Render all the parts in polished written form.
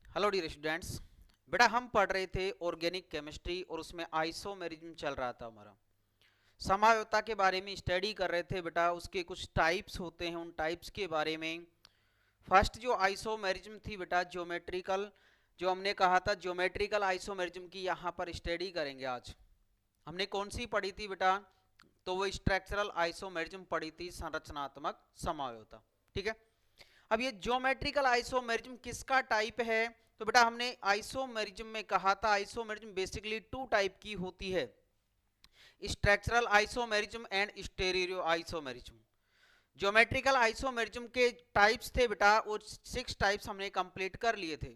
Hello dear students. बेटा हम पढ़ रहे थे ऑर्गेनिक केमिस्ट्री और उसमें आइसोमेरिज्म चल रहा था हमारा। समावयवता के बारे में स्टडी कर रहे थे बेटा। उसके कुछ टाइप्स होते हैं, उन टाइप्स के बारे में। फर्स्ट जो आइसोमेरिज्म थी बेटा ज्योमेट्रिकल, जो हमने कहा था ज्योमेट्रिकल आइसोमेरिज्म की यहाँ पर स्टडी करेंगे आज। हमने कौन सी पढ़ी थी बेटा? तो वो स्ट्रक्चरल आइसोमेरिज्म पढ़ी थी, संरचनात्मक समावयवता। ठीक है। अब ये ज्योमेट्रिकल आइसोमेरिज्म किसका टाइप है? तो बेटा हमने आइसोमेरिज्म में कहा था आइसोमेरिज्म बेसिकली टू टाइप की होती है, structural isomerism and stereo isomerism. Geometrical isomerism के टाइप्स थे बेटा, वो 6 टाइप्स हमने कंप्लीट कर लिए थे।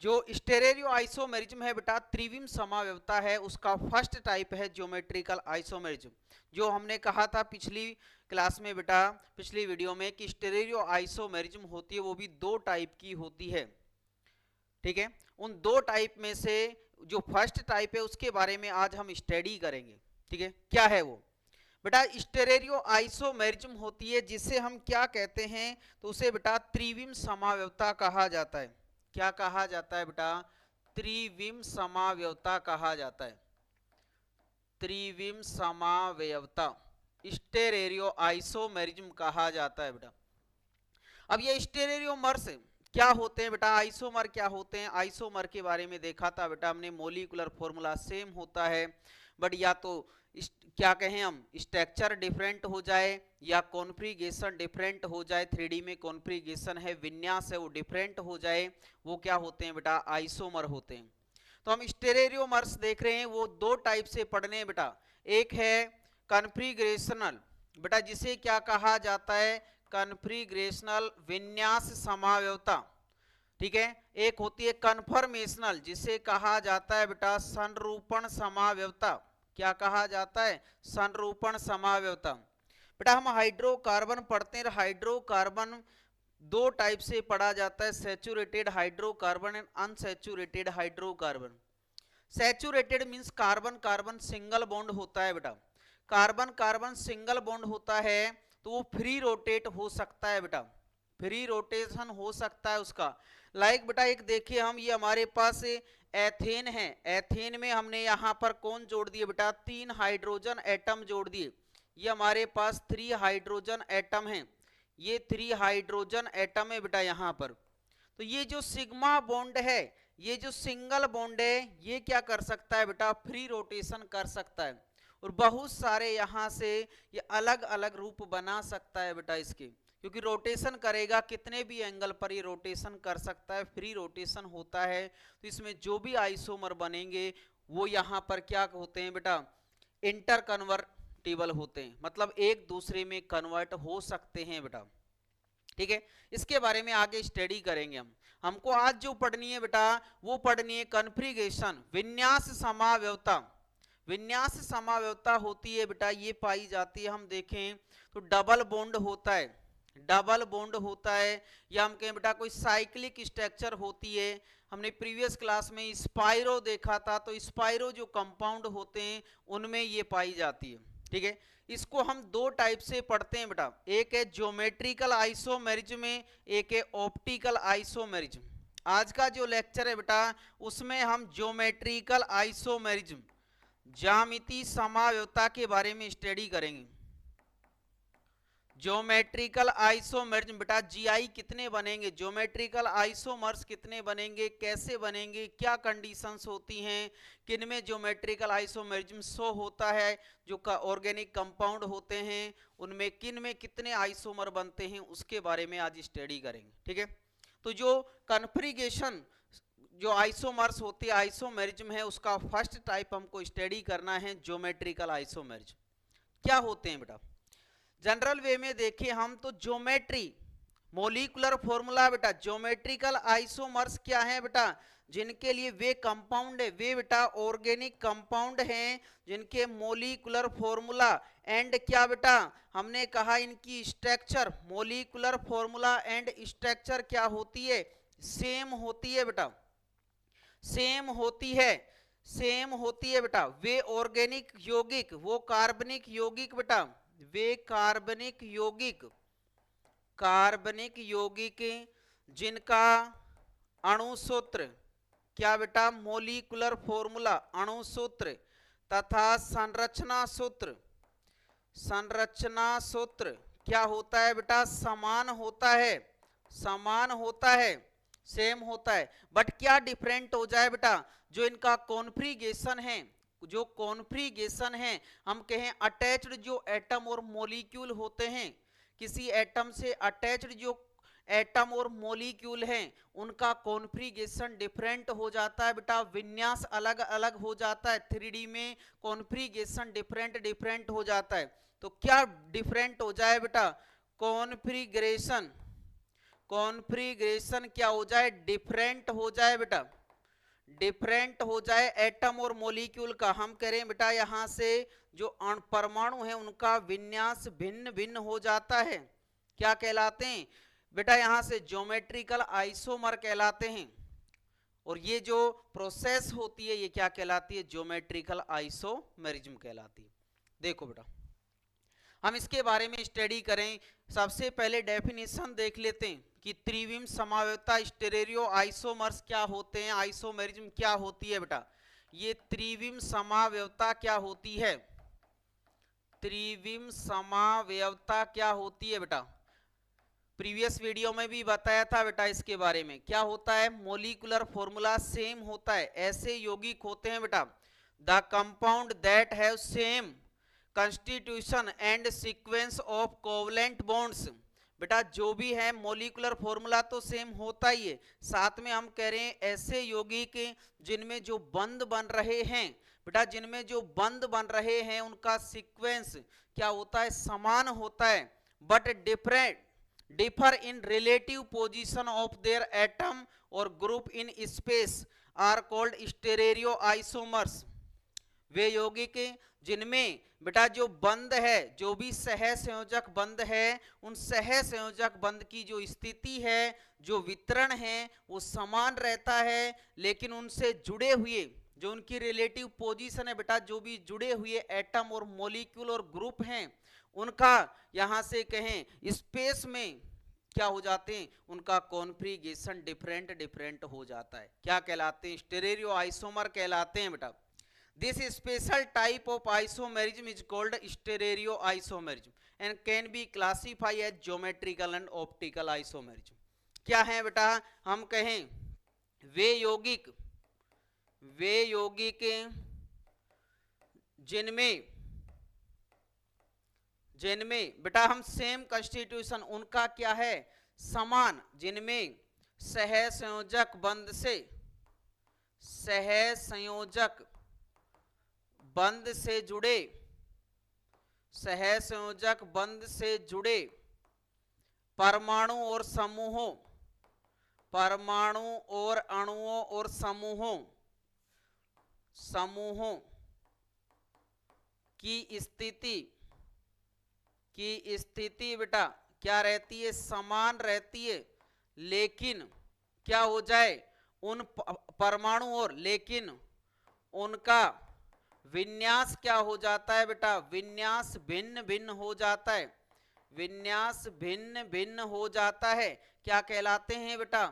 जो स्टेरियो आइसोमेरिज्म है बेटा, त्रिविम समावयवता है, उसका फर्स्ट टाइप है ज्योमेट्रिकल आइसोमेरिज्म। जो हमने कहा था पिछली क्लास में बेटा, पिछली वीडियो में, कि स्टेरियो आइसोमेरिज्म होती है वो भी 2 टाइप की होती है। ठीक है। उन 2 टाइप में से जो फर्स्ट टाइप है उसके बारे में आज हम स्टडी करेंगे। ठीक है, क्या है वो? बेटा स्टेरियो आइसोमेरिज्म होती है जिसे हम क्या कहते हैं? तो उसे बेटा त्रिविम समावयवता कहा जाता है। क्या कहा जाता है बेटा? त्रिविम समावयवता कहा जाता है। त्रिविम समावयवता स्टेरियो आइसोमेरिज्म कहा जाता है बेटा। अब ये स्टेरियोमर्स क्या होते हैं बेटा? आइसोमर क्या होते हैं? आइसोमर के बारे में देखा था बेटा हमने, मोलिकुलर फॉर्मूला सेम होता है, बट या तो क्या कहें हम, स्ट्रक्चर डिफरेंट हो जाए या कॉन्फ़िगरेशन डिफरेंट हो जाए। 3D में कॉन्फ़िगरेशन है, विन्यास है, वो डिफरेंट हो जाए, वो क्या होते हैं बेटा? आइसोमर होते हैं। तो हम स्टेरियोमर्स देख रहे हैं, वो 2 टाइप से पढ़ने हैं बेटा। एक है कॉन्फ़िगरेशनल बेटा, जिसे क्या कहा जाता है? कॉन्फ़िगरेशनल विन्यास समावयवता। ठीक है। एक होती है कन्फर्मेशनल, जिसे कहा जाता है बेटा संरूपण समावयवता। क्या कहा जाता है? संरूपण समावयवता। बेटा हम हाइड्रोकार्बन पढ़ते हैं, हाइड्रोकार्बन 2 टाइप से पढ़ा जाता है, saturated hydrocarbon and unsaturated hydrocarbon. Saturated means carbon carbon single bond होता है बेटा। कार्बन कार्बन सिंगल बॉन्ड होता है तो वो फ्री रोटेट हो सकता है बेटा, फ्री रोटेशन हो सकता है उसका। लाइक बेटा एक देखिए हम, ये हमारे पास एथेन है, एथेन में हमने यहाँ पर कौन जोड़ दिए बेटा? 3 हाइड्रोजन एटम जोड़ दिए। ये हमारे पास 3 हाइड्रोजन एटम है, ये 3 हाइड्रोजन एटम है बेटा यहाँ पर। तो ये जो सिग्मा बॉन्ड है, ये जो सिंगल बॉन्ड है, ये क्या कर सकता है बेटा? फ्री रोटेशन कर सकता है, और बहुत सारे यहां से ये अलग अलग रूप बना सकता है बेटा इसके, क्योंकि रोटेशन करेगा कितने भी एंगल पर ये रोटेशन कर सकता है, फ्री रोटेशन होता है। तो इसमें जो भी आइसोमर बनेंगे वो यहां पर क्या होते हैं बेटा? इंटर कन्वर्टिबल होते हैं, मतलब एक दूसरे में कन्वर्ट हो सकते हैं बेटा। ठीक है। इसके बारे में आगे स्टडी करेंगे हम। हमको आज जो पढ़नी है बेटा, वो पढ़नी है कॉन्फ़िगरेशन विन्यास समावयवता। विन्यास समावयवता होती है बेटा, ये पाई जाती है, हम देखें तो डबल बॉन्ड होता है, डबल बॉन्ड होता है, या हम कहें बेटा कोई साइक्लिक स्ट्रक्चर होती है। हमने प्रीवियस क्लास में स्पाइरो देखा था, तो स्पाइरो जो कंपाउंड होते हैं उनमें ये पाई जाती है। ठीक है। इसको हम 2 टाइप से पढ़ते हैं बेटा, एक है ज्योमेट्रिकल आइसोमेरिज्म, एक है ऑप्टिकल आइसोमेरिज्म। आज का जो लेक्चर है बेटा उसमें हम ज्योमेट्रिकल आइसोमेरिज्म, ज्यामिति समावयवता के बारे में स्टडी करेंगे। ज्योमेट्रिकल आइसोमर्स बेटा जीआई कितने बनेंगे, ज्योमेट्रिकल आइसोमर्स कितने बनेंगे, कैसे बनेंगे, क्या कंडीशंस होती हैं, किन में ज्योमेट्रिकल आइसोमर्स शो होता है, जो ऑर्गेनिक कंपाउंड होते हैं उनमें किन में कितने आइसोमर बनते हैं, उसके बारे में आज स्टडी करेंगे। ठीक है। तो जो कॉन्फ़िगरेशन जो आइसोमर्स होती है, आइसोमेरिज्म है, उसका फर्स्ट टाइप हमको स्टडी करना है ज्योमेट्रिकल आइसोमेरिज्म। क्या होते हैं बेटा? जनरल वे में देखें हम तो ज्योमेट्री मोलिकुलर फॉर्मूला बेटा, ज्योमेट्रिकल आइसोमर्स क्या है बेटा? जिनके लिए वे कंपाउंड है, वे बेटा ऑर्गेनिक कंपाउंड हैं जिनके मोलिकुलर फॉर्मूला एंड क्या बेटा, हमने कहा इनकी structure, molecular formula and structure क्या होती है? सेम होती है बेटा, सेम होती है, सेम होती है बेटा। वे ऑर्गेनिक यौगिक, वो कार्बनिक यौगिक बेटा, वे कार्बनिक यौगिक, कार्बनिक यौगिक जिनका अणु सूत्र, क्या बेटा मोलिकुलर फॉर्मूला अणु सूत्र, तथा संरचना सूत्र। संरचना सूत्र क्या होता है बेटा, समान होता है, समान होता है, सेम होता है, बट क्या डिफरेंट हो जाए बेटा, जो इनका कॉन्फ्रिगेशन है, जो कॉन्फ्रिगेशन है, हम कहें अटैच्ड जो एटम और मॉलिक्यूल होते हैं, किसी एटम से अटैच्ड जो एटम और मॉलिक्यूल हैं, उनका कॉन्फ्रिगेशन डिफरेंट हो जाता है बेटा, विन्यास अलग अलग हो जाता है, 3D में कॉन्फ्रिगेशन डिफरेंट डिफरेंट हो जाता है। तो क्या डिफरेंट हो जाए बेटा, कॉन्फ्रिगरेशन, कॉन्फ्रिगरेशन क्या हो जाए, डिफरेंट हो जाए बेटा, डिफरेंट हो जाए एटम और मॉलिक्यूल का। हम कह रहे हैं बेटा यहां से जो परमाणु है उनका विन्यास भिन्न भिन्न हो जाता है, क्या कहलाते हैं बेटा, यहां से ज्योमेट्रिकल आइसोमर कहलाते हैं, और ये जो प्रोसेस होती है ये क्या कहलाती है, ज्योमेट्रिकल आइसोमेरिज्म कहलाती है। देखो बेटा हम इसके बारे में स्टडी करें, सबसे पहले डेफिनेशन देख लेते हैं कि त्रिविम समावयवता स्टेरेरियो आइसोमर्स क्या होते हैं, आइसोमेरिज्म क्या होती है बेटा। ये त्रिविम समावयवता क्या होती है, त्रिविम समावयवता क्या होती है बेटा, प्रीवियस वीडियो में भी बताया था बेटा इसके बारे में। क्या होता है, मोलिकुलर फॉर्मूला सेम होता है, ऐसे यौगिक होते हैं बेटा, the compound that have same constitution and sequence of covalent bonds. बेटा जो भी है मोलिकुलर फॉर्मूला तो सेम होता ही है, साथ में हम कह रहे हैं ऐसे यौगिक जिनमें जो बंध बन रहे हैं बेटा, जिनमें जो बंध बन रहे हैं उनका सीक्वेंस क्या होता है, समान होता है, but differ in relative position of their atom और group in space are called stereoisomers. वे यौगिक जिनमें बेटा जो बंध है, जो भी सह संयोजक बंध है, उन सह संयोजक बंध की जो स्थिति है, जो वितरण है वो समान रहता है, लेकिन उनसे जुड़े हुए जो उनकी रिलेटिव पोजीशन है बेटा, जो भी जुड़े हुए एटम और मॉलिक्यूल और ग्रुप हैं उनका यहां से कहें स्पेस में क्या हो जाते हैं, उनका कॉन्फ्रिगेशन डिफरेंट डिफरेंट हो जाता है, क्या कहलाते हैं, स्टेरेरियो आइसोमर कहलाते हैं बेटा। This special type of isomerism is called stereoisomerism and can be classified as geometrical and optical isomerism। क्या है बेटा, हम कहें वे यौगिक जिनमें बेटा हम सेम कंस्टिट्यूशन उनका क्या है, समान, जिनमें सह संयोजक बंध से जुड़े, सह संयोजक बंध से जुड़े परमाणु और समूहों, परमाणु और अणुओं और समूहों की स्थिति बेटा क्या रहती है, समान रहती है, लेकिन क्या हो जाए उन परमाणु और, लेकिन उनका विन्यास क्या हो जाता है बेटा, विन्यास भिन्न भिन्न हो जाता है, विन्यास भिन्न भिन्न हो जाता है, क्या कहलाते हैं बेटा,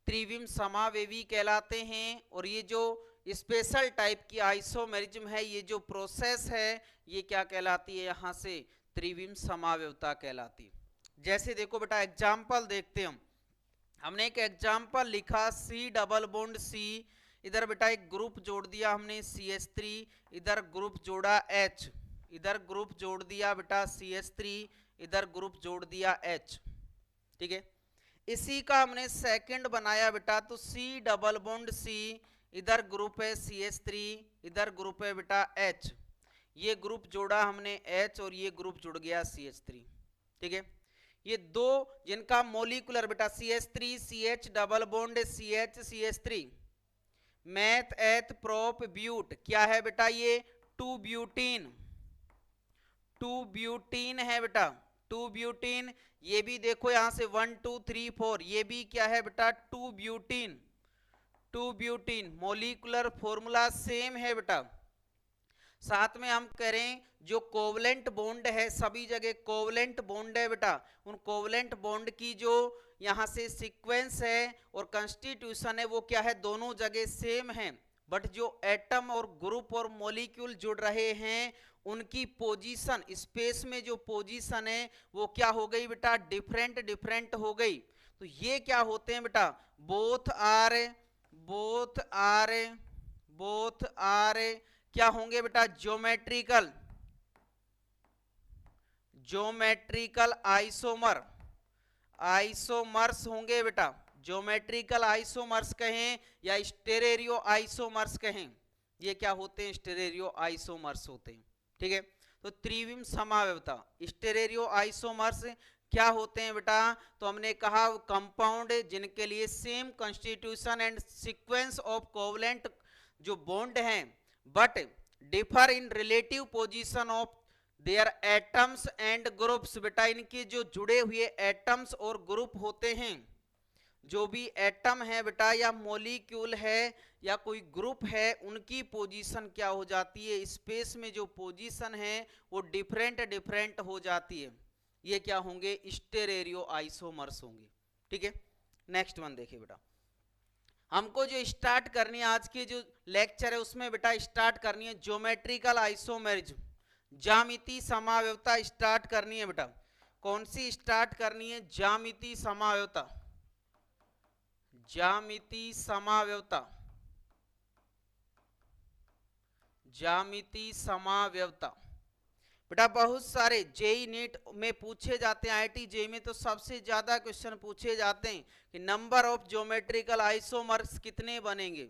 त्रिविम समावेवी कहलाते हैं। और ये जो स्पेशल टाइप की आइसोमेरिज्म है, ये जो प्रोसेस है ये क्या कहलाती है, यहां से त्रिविम समावेवता कहलाती है। जैसे देखो बेटा एग्जाम्पल देखते हैं हमने एक एग्जाम्पल लिखा C डबल बॉन्ड C, इधर बेटा एक ग्रुप जोड़ दिया हमने CH3, इधर ग्रुप जोड़ा H, इधर ग्रुप जोड़ दिया बेटा CH3, इधर ग्रुप जोड़ दिया H, ठीक है। इसी का हमने सेकंड बनाया बेटा, तो C डबल बॉन्ड C, इधर ग्रुप है CH3, इधर ग्रुप है बेटा H, ये ग्रुप जोड़ा हमने H और ये ग्रुप जुड़ गया CH3, ठीक है। ये दो जिनका मोलिकुलर बेटा CH3 CH double bond CH CH3, meth eth prop but क्या है बेटा, ये 2 ब्यूटीन है बेटा, 2 ब्यूटीन। ये भी देखो यहां से 1 2 3 4, ये भी क्या है बेटा 2 ब्यूटीन, मोलिकुलर फॉर्मूला सेम है बेटा, साथ में हम करें जो कोवलेंट बॉन्ड है, सभी जगह कोवलेंट बॉन्ड है बेटा, उन कोवलेंट बॉन्ड की जो यहाँ से सीक्वेंस है और कंस्टिट्यूशन है वो क्या है, दोनों जगह सेम है, बट जो एटम और ग्रुप और मॉलिक्यूल जुड़ रहे हैं उनकी पोजीशन, स्पेस में जो पोजीशन है वो क्या हो गई बेटा, डिफरेंट डिफरेंट हो गई। तो ये क्या होते हैं बेटा, बोथ आर क्या होंगे बेटा, ज्योमेट्रिकल आइसोमर्स होंगे बेटा, ज्योमेट्रिकल आइसोमर्स कहें या स्टेरेरियो आइसोमर्स कहें, ये क्या होते हैं, स्टेरेरियो आइसोमर्स होते हैं। ठीक है, तो त्रिविम समावयवता, स्टेरेरियो आइसोमर्स क्या होते हैं बेटा, तो हमने कहा कंपाउंड जिनके लिए same constitution and sequence of covalent जो बॉन्ड हैं but differ in relative position of there atoms and groups. बेटा इनके जो जुड़े हुए एटम्स और ग्रुप होते हैं, जो भी एटम है बेटा या मॉलिक्यूल है या कोई ग्रुप है, उनकी पोजीशन क्या हो जाती है, स्पेस में जो पोजीशन है वो डिफरेंट डिफरेंट हो जाती है। ये क्या होंगे, स्टेरेरियो आइसोमर्स होंगे। ठीक है, नेक्स्ट वन देखिए बेटा, हमको जो स्टार्ट करनी है आज की जो लेक्चर है उसमें बेटा स्टार्ट करनी है ज्योमेट्रिकल आइसोमेरिज्म, ज्यामितीय समावयवता स्टार्ट करनी है बेटा। कौन सी स्टार्ट करनी है, ज्यामितीय समावयवता, ज्यामितीय समावयवता, ज्यामितीय समावयवता। बेटा बहुत सारे जेई नीट में पूछे जाते हैं, आईआईटी जेई में तो सबसे ज्यादा क्वेश्चन पूछे जाते हैं कि नंबर ऑफ ज्योमेट्रिकल आइसोमर्स कितने बनेंगे,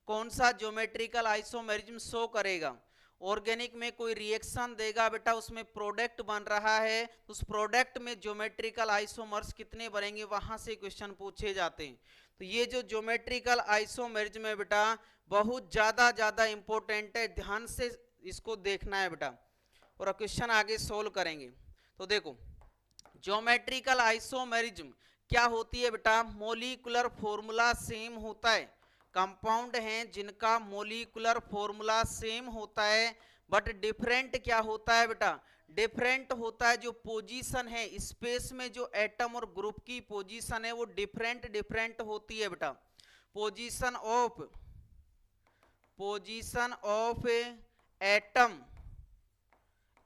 कौन सा ज्योमेट्रिकल आइसोमेरिज्म शो करेगा। ऑर्गेनिक में कोई रिएक्शन देगा बेटा, उसमें प्रोडक्ट बन रहा है, उस प्रोडक्ट में ज्योमेट्रिकल आइसोमर्स कितने बनेंगे, वहां से क्वेश्चन पूछे जाते हैं। तो ये जो ज्योमेट्रिकल आइसोमेरिज्म है बेटा बहुत ज्यादा इंपॉर्टेंट है, ध्यान से इसको देखना है बेटा और क्वेश्चन आगे सोल्व करेंगे। तो देखो ज्योमेट्रिकल आइसोमेरिज्म क्या होती है बेटा, मॉलिक्यूलर फॉर्मूला सेम होता है, कंपाउंड हैं जिनका मॉलिक्यूलर फॉर्मूला सेम होता है बट डिफरेंट क्या होता है बेटा, डिफरेंट होता है जो पोजीशन है, स्पेस में जो एटम और ग्रुप की पोजीशन है वो डिफरेंट डिफरेंट होती है बेटा। पोजीशन ऑफ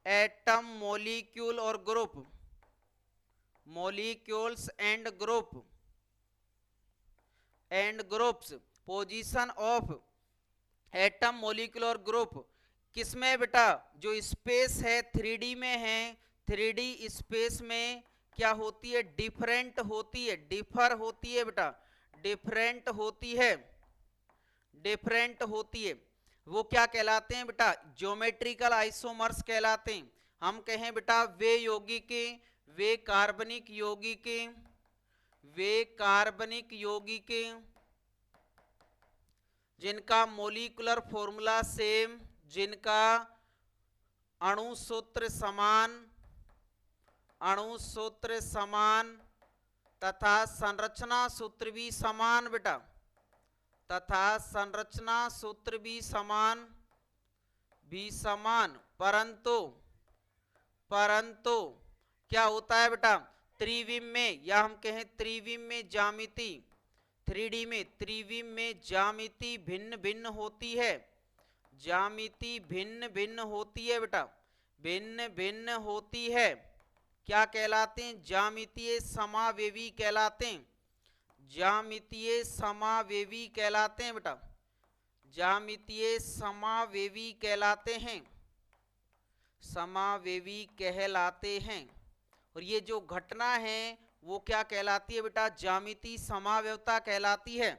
एटम मॉलिक्यूल और group, molecules and groups, position of atom molecule और ग्रुप किसमें बेटा, जो स्पेस है 3D में है, 3D स्पेस में क्या होती है, डिफरेंट होती है, डिफर होती है बेटा, डिफरेंट होती है, वो क्या कहलाते हैं बेटा, ज्योमेट्रिकल आइसोमर्स कहलाते हैं। हम कहें बेटा वे यौगिक, वे कार्बनिक यौगिक जिनका मॉलिक्यूलर फॉर्मूला सेम, जिनका अणु सूत्र समान तथा संरचना सूत्र भी समान बेटा, तथा संरचना सूत्र भी समान परंतु क्या होता है बेटा, त्रिविम में या हम कहें त्रिविम में ज्यामिति, 3D में त्रिविम में ज्यामिति भिन्न भिन्न होती है, ज्यामिति भिन्न भिन्न होती है बेटा, भिन्न भिन्न होती है, क्या कहलाते हैं, ज्यामितीय समावेवी कहलाते हैं, ज्यामितीय समावेवी कहलाते हैं बेटा, ज्यामितीय समावेवी कहलाते हैं, समावेवी कहलाते हैं। और ये जो घटना है वो क्या कहलाती है बेटा, ज्यामितीय समावयवता कहलाती है।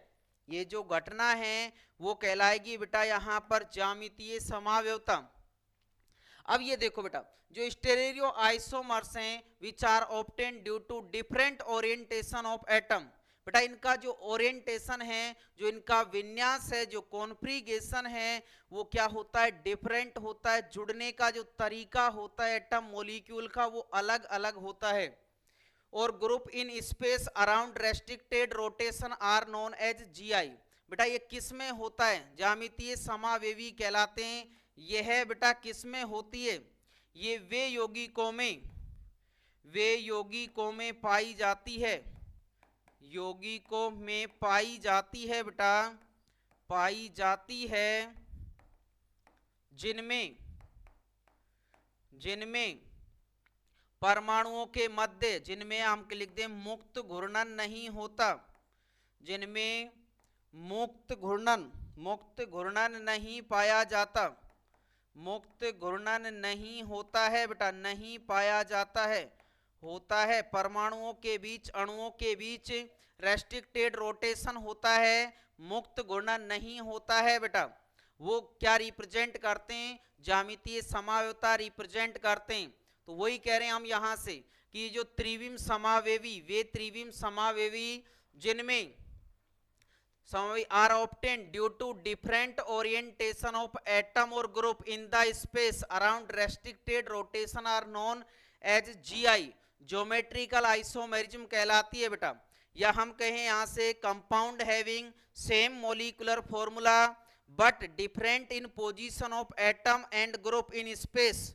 ये जो घटना है वो कहलाएगी बेटा यहाँ पर ज्यामितीय समावयवता। अब ये देखो बेटा जो स्टेरेरियो आइसोमर्स हैं which are obtain due to different orientation of atom, बेटा इनका जो ओरिएंटेशन है, जो इनका विन्यास है, जो कॉन्फ़िगरेशन है वो क्या होता है, डिफरेंट होता है, जुड़ने का जो तरीका होता है एटम मॉलिक्यूल का वो अलग अलग होता है। और group in space around restricted rotation are known as GI, बेटा ये किस में होता है, ज्यामितीय समावेवी कहलाते हैं, यह बेटा किसमें होती है, ये वे यौगिकों में पाई जाती है, यौगिकों में पाई जाती है बेटा, पाई जाती है, जिनमें परमाणुओं के मध्य, जिनमें हम लिख दें मुक्त घूर्णन नहीं होता, जिनमें मुक्त घूर्णन नहीं पाया जाता, मुक्त घूर्णन नहीं होता है बेटा, नहीं पाया जाता है, होता है परमाणुओं के बीच, अणुओं के बीच रेस्ट्रिक्टेड रोटेशन होता है, मुक्त घूर्णन नहीं होता है बेटा। वो क्या रिप्रेजेंट करते हैं, ज्यामितीय समावयवता रिप्रेजेंट करते हैं। तो वही कह रहे हैं हम यहां से कि जो त्रिविम समावेवी, वे त्रिविम समावेवी जिनमें are obtained due to different orientation of atom or group in the space around restricted rotation are known as GI, geometrical isomerism कहलाती है बेटा। या हम कहें यहां से compound having same molecular formula but different in position of atom and group in space,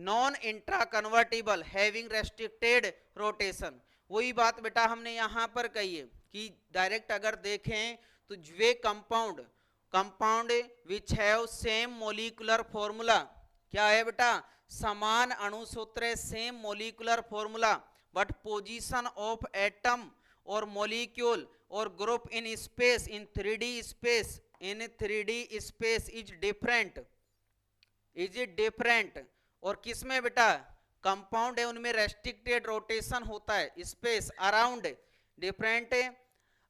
non intra convertible having restricted rotation. वही बात बेटा हमने यहां पर कही है कि डायरेक्ट अगर देखें तो वे compound which have same molecular formula, क्या है बेटा, समान अणुसूत्र, same molecular formula, but position of atom और मोलिक्यूल और group in space, in 3D space, in 3D space is different. और किसमें बेटा, कंपाउंड है उनमें रेस्ट्रिक्टेड रोटेशन होता है, space around different,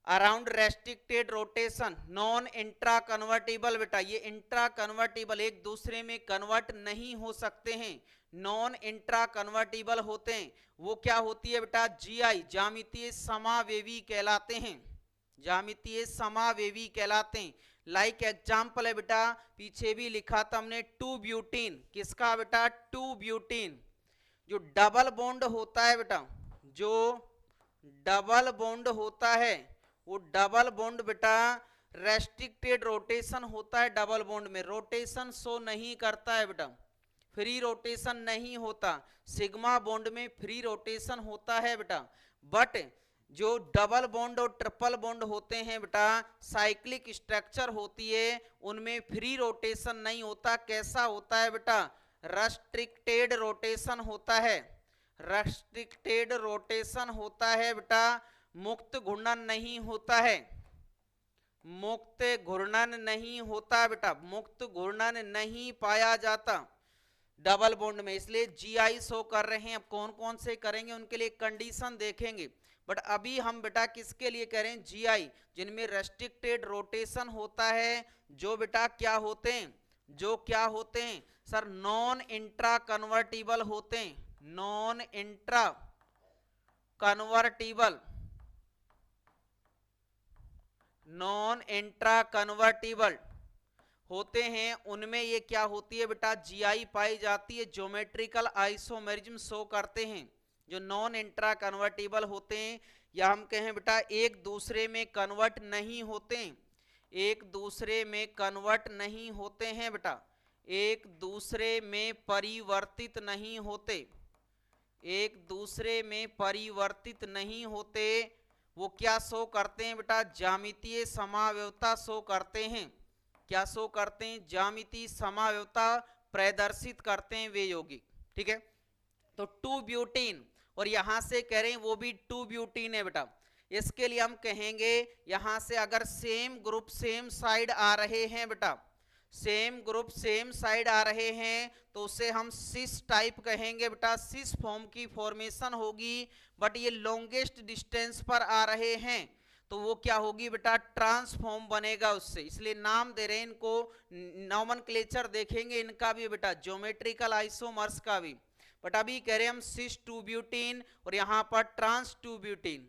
around restricted rotation, non intra convertible बेटा, ये इंट्रा कन्वर्टिबल एक दूसरे में कन्वर्ट नहीं हो सकते हैं, नॉन इंट्रा कन्वर्टिबल होते हैं। वो क्या होती है बेटा, जीआई, ज्यामितीय समावेवी कहलाते हैं, ज्यामितीय समावेवी कहलाते हैं। लाइक एग्जाम्पल है बेटा, पीछे भी लिखा था हमने 2-ब्यूटीन, किसका बेटा, 2-ब्यूटीन। जो डबल बॉन्ड होता है बेटा, जो डबल बॉन्ड होता है, वो डबल बॉन्ड बेटा रेस्ट्रिक्टेड रोटेशन होता है, डबल बॉन्ड में रोटेशन शो नहीं करता है बेटा, फ्री रोटेशन नहीं होता। सिग्मा बॉन्ड में फ्री रोटेशन होता है बेटा, बट जो डबल बॉन्ड और ट्रिपल बॉन्ड होते हैं बेटा, साइक्लिक स्ट्रक्चर होती है, उनमें फ्री रोटेशन नहीं होता। कैसा होता है बेटा, रेस्ट्रिक्टेड रोटेशन होता है, रेस्ट्रिक्टेड रोटेशन होता है बेटा, मुक्त घूर्णन नहीं होता है, मुक्त घूर्णन नहीं होता बेटा, मुक्त घूर्णन नहीं पाया जाता डबल बॉन्ड में, इसलिए जीआई शो कर रहे हैं। अब कौन कौन से करेंगे उनके लिए कंडीशन देखेंगे, बट अभी हम बेटा किसके लिए कह रहे हैं, जीआई, जिनमें रेस्ट्रिक्टेड रोटेशन होता है, जो बेटा क्या होते हैं, जो क्या होते हैं सर, नॉन इंट्रा कन्वर्टिबल होते हैं, non intra convertible, non intra convertible होते हैं, उनमें ये क्या होती है बेटा, जीआई पाई जाती है, ज्योमेट्रिकल आइसोमेरिज्म शो करते हैं। जो नॉन इंट्रा कन्वर्टिबल होते हैं, या हम कहें बेटा एक दूसरे में कन्वर्ट नहीं होते, एक दूसरे में कन्वर्ट नहीं होते हैं बेटा, एक दूसरे में परिवर्तित नहीं होते, एक दूसरे में परिवर्तित नहीं होते। वो क्या शो करते हैं बेटा, ज्यामितीय समावयवता शो करते हैं। क्या शो करते हैं, ज्यामितीय समावयवता प्रदर्शित करते हैं वे यौगिक। ठीक है, तो 2-ब्यूटीन, और यहां से कह रहे हैं वो भी 2-ब्यूटीन है बेटा। इसके लिए हम कहेंगे यहां से अगर सेम ग्रुप सेम साइड आ रहे हैं बेटा, सेम ग्रुप सेम साइड आ रहे हैं, तो उसे हम सिस टाइप कहेंगे बेटा, सिस फॉर्म की फॉर्मेशन होगी। बट ये लॉन्गेस्ट डिस्टेंस पर आ रहे हैं, तो वो क्या होगी बेटा, ट्रांसफॉर्म बनेगा उससे, इसलिए नाम दे रहे हैं इनको, नॉमेनक्लेचर देखेंगे इनका भी बेटा, ज्योमेट्रिकल आइसोमर्स का भी। बट अभी कह रहे हैं हम सिस 2-ब्यूटीन, और यहां पर ट्रांस 2-ब्यूटीन,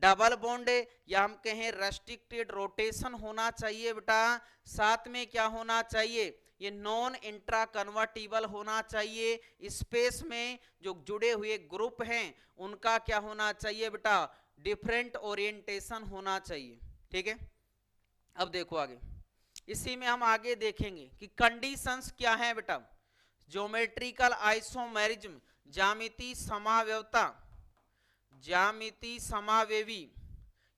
डबल बॉन्ड, या हम कहें रेस्ट्रिक्टेड रोटेशन होना चाहिए बेटा, साथ में क्या होना चाहिए, ये नॉन इंट्रा कन्वर्टिबल होना चाहिए। स्पेस में जो जुड़े हुए ग्रुप हैं उनका क्या होना चाहिए बेटा, डिफरेंट ओरिएंटेशन होना चाहिए। ठीक है, अब देखो आगे, इसी में हम आगे देखेंगे कि कंडीशंस क्या है बेटा। ज्योमेट्रिकल आइसोमेरिज्म, ज्यामिति समावयवता, ज्यामिति समावेवी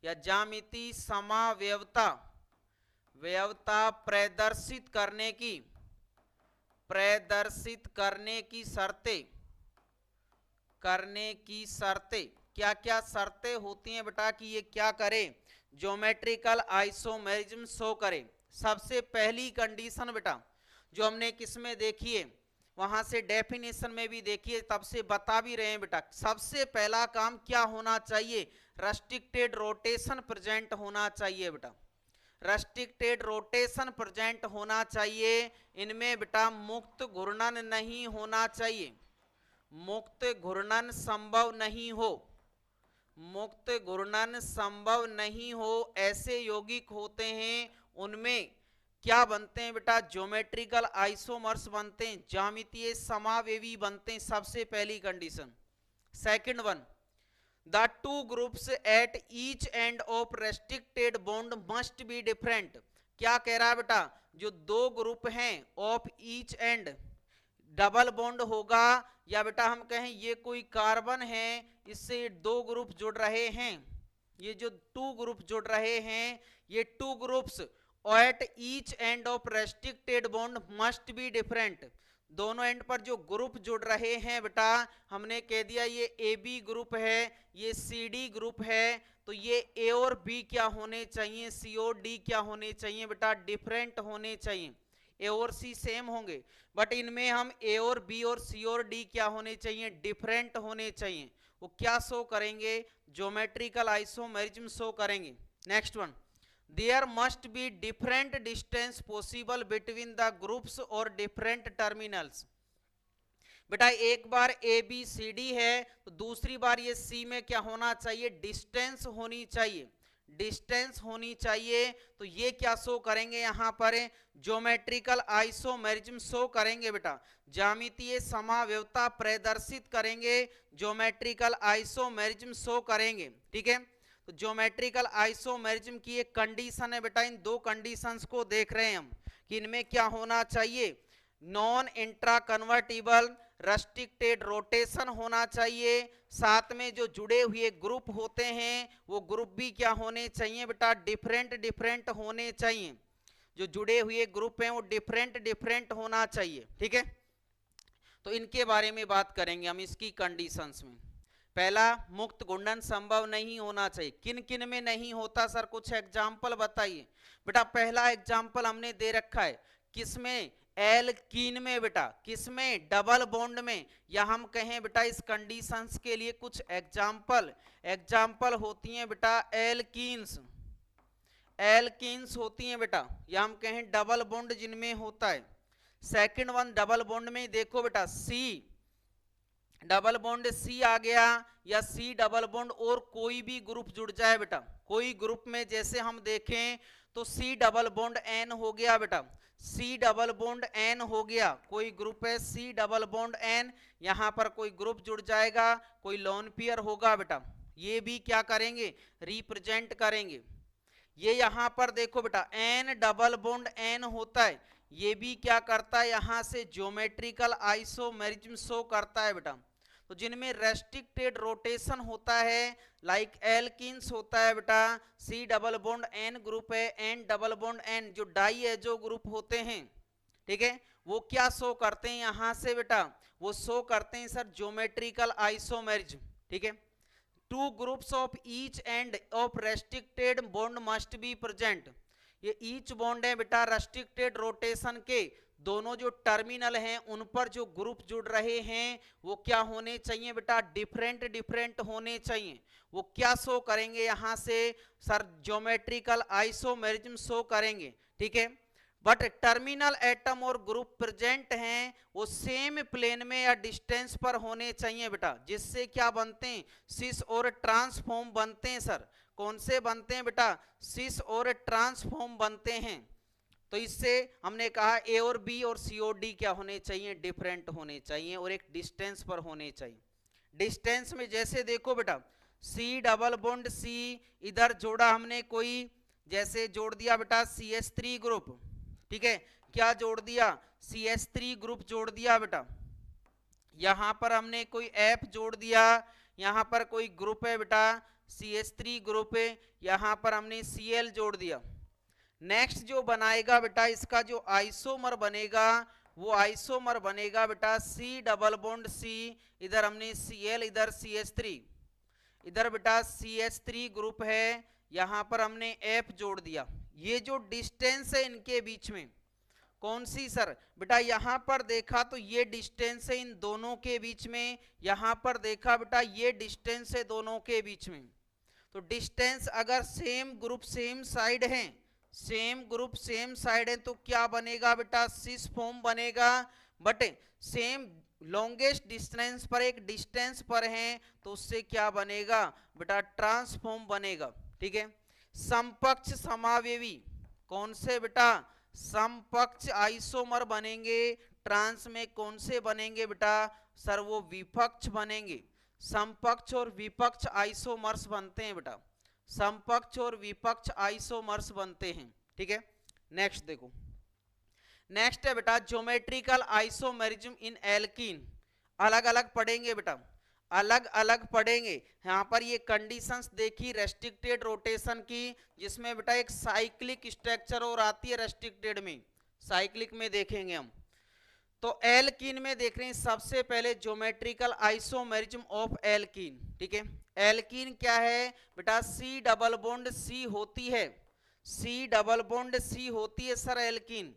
या ज्यामिति समावयवता, व्यवता प्रदर्शित करने की शर्तें, क्या क्या शर्तें होती हैं बेटा कि ये क्या करे, ज्योमेट्रिकल आइसोमेरिज्म शो करे। सबसे पहली कंडीशन बेटा जो हमने किसमें देखी है, वहां से डेफिनेशन में भी देखिए, तब से बता भी रहे हैं बेटा, सबसे पहला काम क्या होना चाहिए, रेस्ट्रिक्टेड रोटेशन प्रेजेंट होना चाहिए बेटा, रेस्ट्रिक्टेड रोटेशन प्रेजेंट होना चाहिए। इनमें बेटा मुक्त घूर्णन नहीं होना चाहिए, मुक्त घूर्णन संभव नहीं हो, मुक्त घूर्णन संभव नहीं हो। ऐसे यौगिक होते हैं उनमें क्या बनते हैं बेटा, ज्योमेट्रिकल आइसोमर्स बनते हैं, ज्यामितीय समावेवी बनते हैं, सबसे पहली condition. Second one, the two groups at each end of restricted bond must be different. क्या कह रहा है बेटा, जो दो ग्रुप हैं of each and, double bond होगा या बेटा हम कहें ये कोई कार्बन है, इससे दो ग्रुप जुड़ रहे हैं, ये जो टू ग्रुप जुड़ रहे हैं, ये two groups at each end of restricted bond must be different. दोनों एंड पर जो ग्रुप जुड़ रहे हैं बेटा, हमने कह दिया ये ए बी ग्रुप है, ये सी डी ग्रुप है, तो ये ए और बी क्या होने चाहिए, सी और डी क्या होने चाहिए बेटा, डिफरेंट होने चाहिए। ए और सी सेम होंगे, बट इनमें हम ए और बी और सी और डी क्या होने चाहिए, डिफरेंट होने चाहिए। वो क्या शो करेंगे, ज्योमेट्रिकल आइसोमेरिज्म शो करेंगे। Next one, there must be different distance possible between the groups और डिफरेंट टर्मिनल्स। बेटा एक बार ए बी सी डी है तो दूसरी बार ये सी में क्या होना चाहिए, डिस्टेंस होनी चाहिए, डिस्टेंस होनी चाहिए। तो ये क्या शो करेंगे, यहाँ पर ज्योमेट्रिकल आइसोमेरिज्म शो करेंगे बेटा, ज्यामितीय समावयवता प्रदर्शित करेंगे, ज्योमेट्रिकल आइसोमेरिज्म शो करेंगे। ठीक है, तो ज्योमेट्रिकल आइसोमेरिज्म की एक कंडीशन है बेटा, इन दो कंडीशंस को देख रहे हैं हम कि इनमें क्या होना चाहिए, non intra convertible restricted rotation होना चाहिए, साथ में जो जुड़े हुए ग्रुप होते हैं वो ग्रुप भी क्या होने चाहिए बेटा, डिफरेंट होने चाहिए, जो जुड़े हुए ग्रुप हैं वो डिफरेंट होना चाहिए। ठीक है, तो इनके बारे में बात करेंगे हम इसकी कंडीशंस में। पहला, मुक्त घूर्णन संभव नहीं होना चाहिए। किन किन में नहीं होता सर, कुछ एग्जाम्पल बताइए बेटा। पहला एग्जाम्पल हमने दे रखा है, किसमें, एल्कीन में बेटा, किसमें, डबल बॉन्ड में, या हम कहें बेटा इस कंडीशंस के लिए कुछ एग्जाम्पल होती हैं बेटा, एल्कीन्स होती हैं बेटा, या हम कहें डबल बॉन्ड जिनमें होता है। सेकंड वन, डबल बॉन्ड में देखो बेटा, सी डबल बॉन्ड सी आ गया, या सी डबल बॉन्ड और कोई भी ग्रुप जुड़ जाए बेटा, कोई ग्रुप में जैसे हम देखें तो सी डबल बॉन्ड एन हो गया बेटा, सी डबल बॉन्ड एन हो गया, कोई ग्रुप है सी डबल बॉन्ड एन, यहां पर कोई ग्रुप जुड़ जाएगा, कोई लोन पेयर होगा बेटा, ये भी क्या करेंगे, रिप्रेजेंट करेंगे। ये यहां पर देखो बेटा एन डबल बॉन्ड एन होता है, ये भी क्या करता है, यहां से ज्योमेट्रिकल आइसोमेरिज्म शो करता है बेटा। तो जिनमें रेस्ट्रिक्टेड रोटेशन होता है, लाइक एल्कीन्स होता है बेटा, C double bond N group है, एन डबल बॉन्ड एन, जो डाई एजो ग्रुप होते हैं, ठीक है, वो क्या शो करते हैं यहां से बेटा, वो शो करते हैं सर ज्योमेट्रिकल आइसोमेरिज्म। ठीक है, two groups of each end of restricted bond must be present. ये ईच बॉन्ड है बेटा रेस्ट्रिक्टेड रोटेशन के, दोनों जो टर्मिनल हैं उन पर जो ग्रुप जुड़ रहे हैं वो क्या होने चाहिए बेटा, डिफरेंट होने चाहिए। वो क्या शो करेंगे यहां से सर, ज्योमेट्रिकल आइसोमेरिज्म शो करेंगे। ठीक है, बट टर्मिनल एटम और ग्रुप प्रेजेंट हैं वो सेम प्लेन में या डिस्टेंस पर होने चाहिए बेटा, जिससे क्या बनते हैं, सिस और ट्रांसफॉर्म बनते हैं सर। कौन से बनते हैं बेटा, सिस और ट्रांसफॉर्म बनते हैं। तो इससे हमने कहा ए और बी और सी और डी क्या होने चाहिए, डिफरेंट होने चाहिए और एक डिस्टेंस पर होने चाहिए। डिस्टेंस में जैसे देखो बेटा, सी डबल बॉन्ड सी, इधर जोड़ा हमने कोई, जैसे जोड़ दिया बेटा CH3 ग्रुप, ठीक है, क्या जोड़ दिया, CH3 ग्रुप जोड़ दिया बेटा, यहां पर हमने कोई ऐप जोड़ दिया, यहां पर कोई ग्रुप है बेटा CH3 ग्रुप है, यहां पर हमने Cl जोड़ दिया। नेक्स्ट जो बनाएगा बेटा इसका जो आइसोमर बनेगा वो आइसोमर बनेगा बेटा C डबल बॉन्ड C, इधर हमने Cl, इधर CH3, इधर बेटा CH3 ग्रुप है, यहां पर हमने F जोड़ दिया। ये जो डिस्टेंस है इनके बीच में कौन सी सर, बेटा यहां पर देखा तो ये डिस्टेंस है इन दोनों के बीच में, यहां पर देखा बेटा ये डिस्टेंस है दोनों के बीच में। तो डिस्टेंस अगर सेम ग्रुप सेम साइड है, सेम ग्रुप सेम साइड है तो क्या बनेगा बेटा, सिस फॉर्म बनेगा। बट सेम लॉन्गेस्ट डिस्टेंस पर एक डिस्टेंस पर है तो उससे क्या बनेगा बेटा, ट्रांसफॉर्म बनेगा। ठीक है, समपक्ष समावेवी कौन से बेटा, समपक्ष आइसोमर बनेंगे। ट्रांस में कौन से बनेंगे बेटा सर, वो विपक्ष बनेंगे। समपक्ष और विपक्ष आइसोमर्स बनते हैं बेटा, समपक्ष और विपक्ष आइसोमर्स बनते हैं। ठीक है, नेक्स्ट देखो, नेक्स्ट है बेटा ज्योमेट्रिकल आइसोमेरिज्म इन एल्कीन। अलग अलग पढ़ेंगे बेटा, अलग अलग पढ़ेंगे। यहाँ पर ये कंडीशंस देखी रेस्ट्रिक्टेड रोटेशन की, जिसमें बेटा एक साइक्लिक स्ट्रक्चर और आती है रेस्ट्रिक्टेड में, साइक्लिक में देखेंगे हम। तो एल्कीन में देख रहे हैं सबसे पहले ज्योमेट्रिकल आइसोमेरिज्म ऑफ एल्कीन। ठीक है, एल्कीन क्या है बेटा, C डबल बॉन्ड C होती है, C डबल बॉन्ड C होती है सर एल्कीन।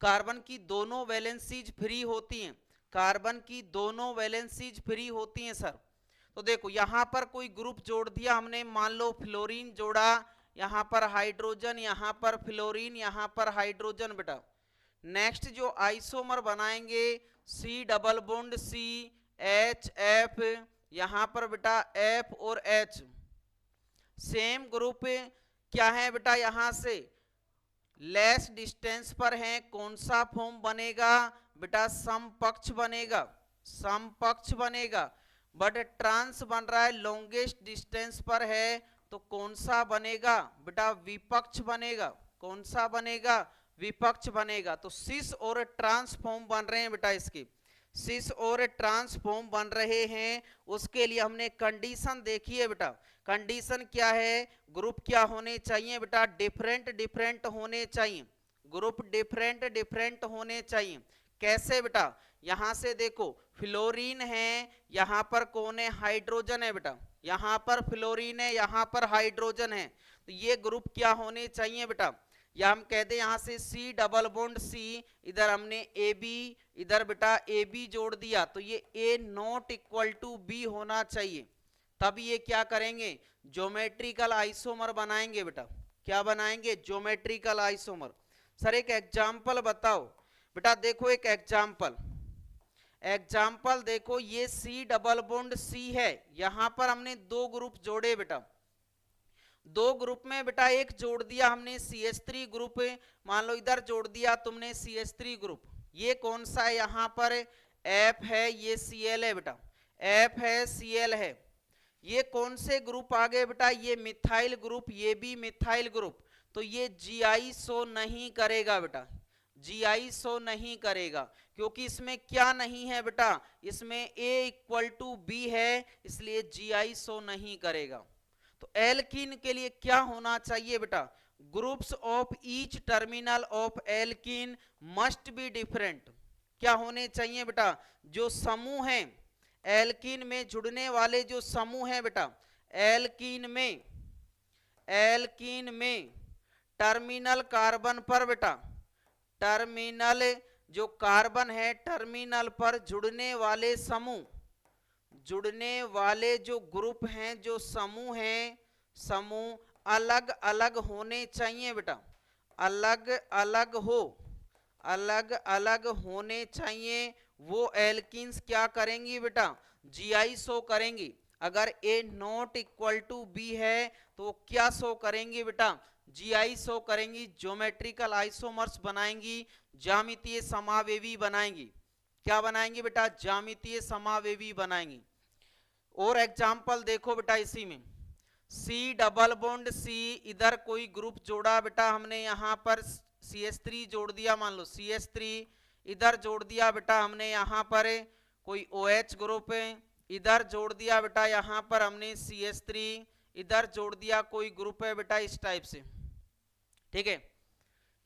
कार्बन की दोनों वैलेंसीज फ्री होती हैं, कार्बन की दोनों वैलेंसीज फ्री होती हैं सर। तो देखो यहां पर कोई ग्रुप जोड़ दिया हमने, मान लो फ्लोरीन जोड़ा, यहां पर हाइड्रोजन, यहां पर फ्लोरीन, यहां पर हाइड्रोजन बेटा। नेक्स्ट जो आइसोमर बनाएंगे C double bond C H F, यहां पर बेटा F और H, सेम ग्रुप क्या है बेटा, यहां से लेस डिस्टेंस पर है, कौन सा फॉर्म बनेगा बेटा, समपक्ष बनेगा, समपक्ष बनेगा। बट ट्रांस बन रहा है लॉन्गेस्ट डिस्टेंस पर है तो कौन सा बनेगा बेटा, विपक्ष बनेगा। कौन सा बनेगा, विपक्ष बनेगा। तो सिस और ट्रांस फॉर्म बन रहे हैं बेटा, इसके सिस और ट्रांस फॉर्म बन रहे हैं। उसके लिए हमने कंडीशन देखी है बेटा, कंडीशन क्या है, ग्रुप क्या होने चाहिए बेटा, डिफरेंट डिफरेंट होने चाहिए, ग्रुप डिफरेंट डिफरेंट होने चाहिए। कैसे बेटा, यहां से देखो फ्लोरीन है, यहां पर कौन है, हाइड्रोजन है बेटा, यहां पर फ्लोरीन है, यहां पर हाइड्रोजन है, तो ये ग्रुप क्या होने चाहिए बेटा, या हम कहते हैं यहां से C डबल बॉन्ड C, इधर हमने AB, इधर बेटा AB जोड़ दिया, तो ये A not equal to B होना चाहिए। तब ये क्या करेंगे, ज्योमेट्रिकल आइसोमर बनाएंगे बेटा। क्या बनाएंगे, ज्योमेट्रिकल आइसोमर। सर एक एग्जाम्पल बताओ बेटा, देखो एक एग्जाम्पल, एग्जाम्पल देखो, ये C डबल बॉन्ड C है, यहां पर हमने दो ग्रुप जोड़े बेटा, दो ग्रुप में बेटा एक जोड़ दिया हमने CH3 ग्रुप, मान लो इधर जोड़ दिया तुमने CH3 ग्रुप, ये कौन सा है, यहां पर F है, ये Cl है बेटा, F है Cl है। ये कौन से ग्रुप आ गए बेटा, ये मिथाइल ग्रुप, ये भी मिथाइल ग्रुप, तो ये GI शो नहीं करेगा बेटा, GI शो नहीं करेगा, क्योंकि इसमें क्या नहीं है बेटा, इसमें A इक्वल टू B है, इसलिए GI शो नहीं करेगा। तो एल्कीन के लिए क्या होना चाहिए बेटा, groups of each terminal of alkene must be different. क्या होने चाहिए बेटा, जो समूह हैं एल्कीन में जुड़ने वाले जो समूह हैं बेटा, एल्कीन में टर्मिनल कार्बन पर बेटा, टर्मिनल जो कार्बन है टर्मिनल पर जुड़ने वाले समूह, जुड़ने वाले जो ग्रुप हैं, जो समूह हैं, समूह अलग अलग होने चाहिए बेटा, अलग अलग हो, अलग अलग होने चाहिए। वो एल्कीन्स क्या करेंगी बेटा, GI शो करेंगी। अगर A not equal to B है तो क्या शो करेंगी बेटा, GI शो करेंगी, ज्योमेट्रिकल आइसोमर्स बनाएंगी, ज्यामितीय समावेवी बनाएंगी। क्या बनाएंगी बेटा, ज्यामितीय समावेवी बनाएंगी। और एग्जाम्पल देखो बेटा इसी में, C डबल बॉन्ड C, इधर कोई ग्रुप जोड़ा बेटा हमने, यहां पर CH3 जोड़ दिया, मान लो CH3, इधर जोड़ दिया बेटा हमने यहाँ पर कोई OH ग्रुप है, इधर जोड़ दिया बेटा यहाँ पर हमने CH3, इधर जोड़ दिया कोई ग्रुप है बेटा इस टाइप से, ठीक है।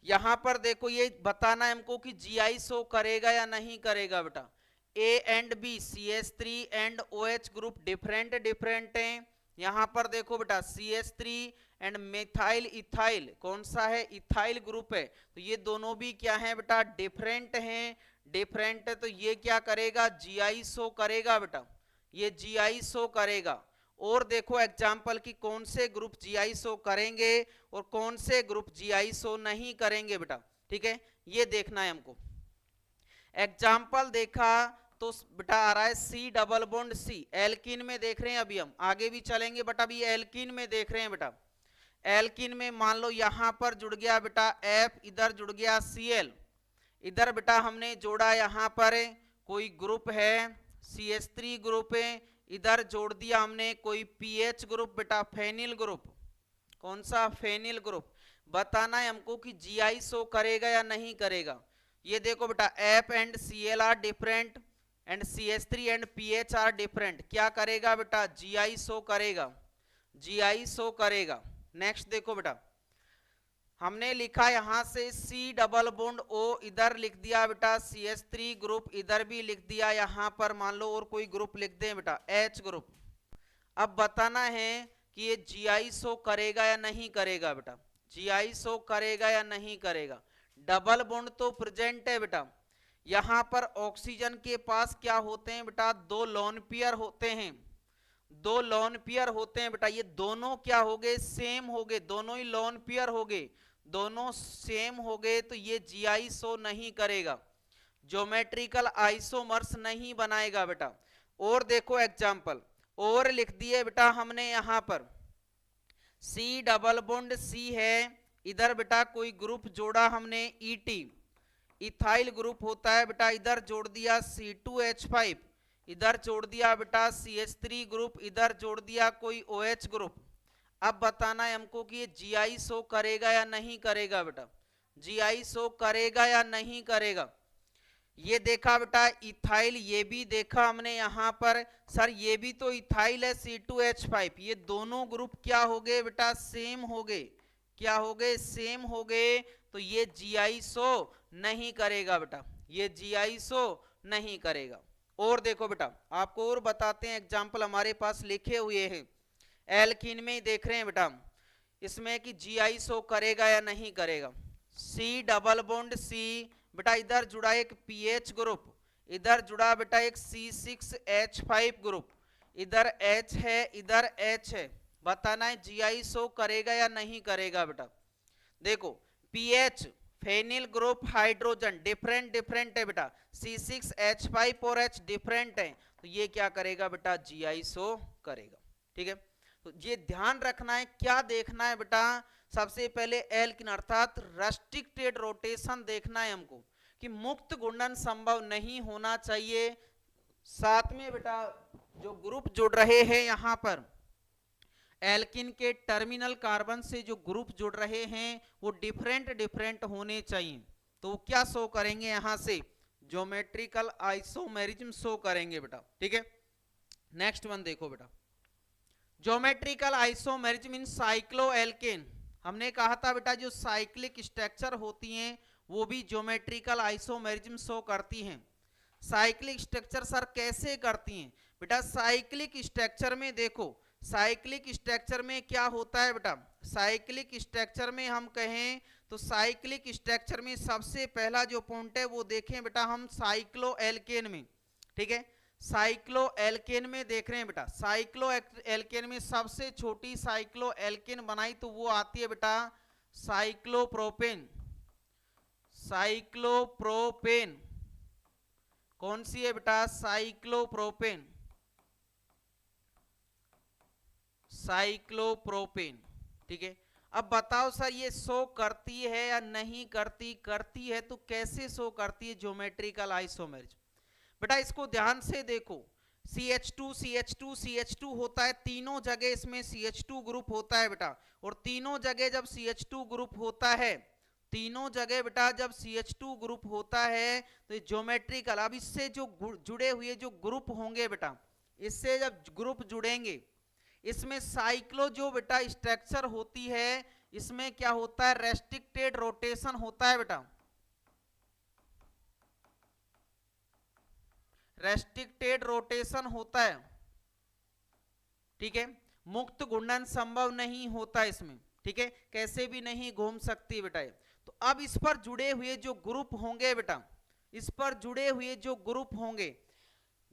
यहां पर देखो ये बताना है हमको कि GI शो करेगा या नहीं करेगा बेटा। A and B CH3 and OH group different different हैं। यहां पर देखो बेटा CH3 एंड मेथाइल इथाइल कौन सा है, इथाइल ग्रुप है, तो ये दोनों भी क्या है बेटा, डिफरेंट हैं। डिफरेंट है तो ये क्या करेगा, GI शो करेगा बेटा, ये GI शो करेगा। और देखो एग्जाम्पल की कौन से ग्रुप GI शो करेंगे और कौन से ग्रुप GI शो नहीं करेंगे बेटा, ठीक है, ये देखना है हमको। एग्जाम्पल देखा तो बेटा आ रहा है C double bond C, alkene में देख रहे हैं, अभी हम आगे भी चलेंगे बट अभी एल्किन में देख रहे हैं बेटा। एल्किन में मान लो यहां पर जुड़ गया बेटा F, इधर जुड़ गया Cl, इधर बेटा हमने जोड़ा यहां पर कोई ग्रुप है CH3 ग्रुप है, इधर जोड़ दिया हमने कोई पीएच ग्रुप बेटा, फेनिल ग्रुप, कौन सा, फेनिल ग्रुप। बताना है हमको कि GI शो करेगा या नहीं करेगा। ये देखो बेटा F and Cl are different and CH3 and PH are different, क्या करेगा बेटा, GI शो करेगा, GI शो करेगा। नेक्स्ट देखो बेटा हमने लिखा यहां से C डबल बॉन्ड O, इधर लिख दिया बेटा CH3 ग्रुप, इधर भी लिख दिया यहां पर मान लो और कोई ग्रुप लिख दें बेटा H ग्रुप। अब बताना है कि ये GI शो करेगा या नहीं करेगा बेटा, GI शो करेगा या नहीं करेगा। डबल बॉन्ड तो प्रेजेंट है बेटा, यहां पर ऑक्सीजन के पास क्या होते हैं बेटा, दो लोन पेयर होते हैं, दो लोन पेयर होते हैं बेटा, ये दोनों क्या हो गए, सेम हो गए, दोनों ही लोन पेयर हो गए, दोनों सेम हो गए तो ये GI शो नहीं करेगा, ज्योमेट्रिकल आइसोमर्स नहीं बनाएगा बेटा। और देखो एग्जांपल और लिख दिए बेटा हमने यहां पर C डबल बॉन्ड C है, इधर बेटा कोई ग्रुप जोड़ा हमने ET, इथाइल ग्रुप होता है बेटा, इधर जोड़ दिया C2H5, इधर जोड़ दिया बेटा CH3 ग्रुप, इधर जोड़ दिया कोई OH ग्रुप। अब बताना है हमको कि ये GI शो करेगा या नहीं करेगा बेटा, GI शो करेगा या नहीं करेगा। ये देखा बेटा इथाइल, ये भी देखा हमने यहाँ पर, सर ये भी तो इथाइल है C2H5, ये दोनों ग्रुप क्या हो गए बेटा, सेम हो गए, क्या हो गए, सेम हो गए, तो ये GI शो नहीं करेगा बेटा, ये GI शो नहीं करेगा। और देखो बेटा आपको और बताते हैं, एग्जाम्पल हमारे पास लिखे हुए हैं, एल्कीन में ही देख रहे हैं बेटा, इसमें कि GI शो करेगा या नहीं करेगा। C डबल बॉन्ड C बेटा, इधर जुड़ा एक पीएच ग्रुप, इधर जुड़ा बेटा एक C6H5 ग्रुप, इधर H है इधर H है, बताना है GI शो करेगा या नहीं करेगा बेटा। देखो PH phenyl group hydrogen different different है बेटा, C6H5 और H डिफरेंट है, तो ये क्या करेगा बेटा, GI शो करेगा, ठीक है। तो ये ध्यान रखना है, क्या देखना है बेटा, सबसे पहले एल्किन अर्थात रेस्ट्रिक्टेड रोटेशन देखना है हमको कि मुक्त घूर्णन संभव नहीं होना चाहिए। साथ में बेटा जो ग्रुप जुड़ रहे हैं यहाँ पर एल्किन के टर्मिनल कार्बन से जो ग्रुप जुड़ रहे हैं वो डिफरेंट डिफरेंट होने चाहिए, तो वो क्या शो करेंगे, यहाँ से ज्योमेट्रिकल आइसोमेरिज्म शो करेंगे बेटा, ठीक है। नेक्स्ट वन देखो बेटा, ज्योमेट्रिकल आइसोमेरिज्म इन साइक्लोएल्केन। हमने कहा था बेटा जो साइक्लिक स्ट्रक्चर होती हैं वो भी ज्योमेट्रिकल आइसोमेरिज्म शो करती हैं। साइक्लिक स्ट्रक्चर सर कैसे करती हैं बेटा, साइक्लिक स्ट्रक्चर में देखो, साइक्लिक स्ट्रक्चर में क्या होता है बेटा, साइक्लिक स्ट्रक्चर में हम कहें तो साइक्लिक स्ट्रक्चर में सबसे पहला जो पॉइंट है वो देखें बेटा हम साइक्लोएल्केन में, ठीक है, साइक्लोएल्केन में देख रहे हैं बेटा, साइक्लोएल्केन में सबसे छोटी साइक्लोएल्केन बनाई तो वो आती है बेटा साइक्लोप्रोपेन, साइक्लोप्रोपेन कौन सी है बेटा, साइक्लोप्रोपेन, साइक्लोप्रोपेन, ठीक है। अब बताओ सर ये शो करती है या नहीं करती, करती है तो कैसे शो करती है ज्योमेट्रिकल आइसोमेरिज्म। बेटा इसको ध्यान से देखो, CH2 CH2 CH2 होता है, तीनों जगह इसमें CH2 ग्रुप होता है बेटा, और तीनों जगह जब CH2 ग्रुप होता है तीनों जगह बेटा जब CH2 ग्रुप होता है तो ज्योमेट्रिकल, अब इससे जो जुड़े हुए जो ग्रुप होंगे बेटा, इससे जब ग्रुप जुड़ेंगे, इसमें साइक्लो जो बेटा स्ट्रक्चर होती है, इसमें क्या होता है, रेस्ट्रिक्टेड रोटेशन होता है बेटा, रेस्ट्रिक्टेड रोटेशन होता है, ठीक है। मुक्त घूर्णन संभव नहीं होता इसमें, ठीक है, कैसे भी नहीं घूम सकती बेटा। तो अब इस पर जुड़े हुए जो ग्रुप होंगे बेटा, इस पर जुड़े हुए जो ग्रुप होंगे,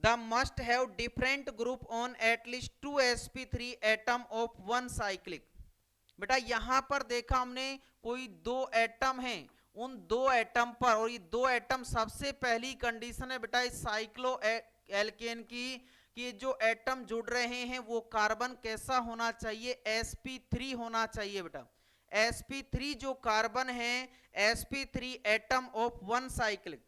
the must have different group on at least 2 sp3 atom of one cyclic. बेटा यहां पर देखा हमने कोई दो एटम हैं, उन दो एटम पर, और ये दो एटम सबसे पहली कंडीशन है बेटा इस साइक्लो एल्केन की, कि जो एटम जुड़ रहे हैं वो कार्बन कैसा होना चाहिए, sp3 होना चाहिए बेटा। sp3 जो कार्बन है, sp3 atom of one cyclic,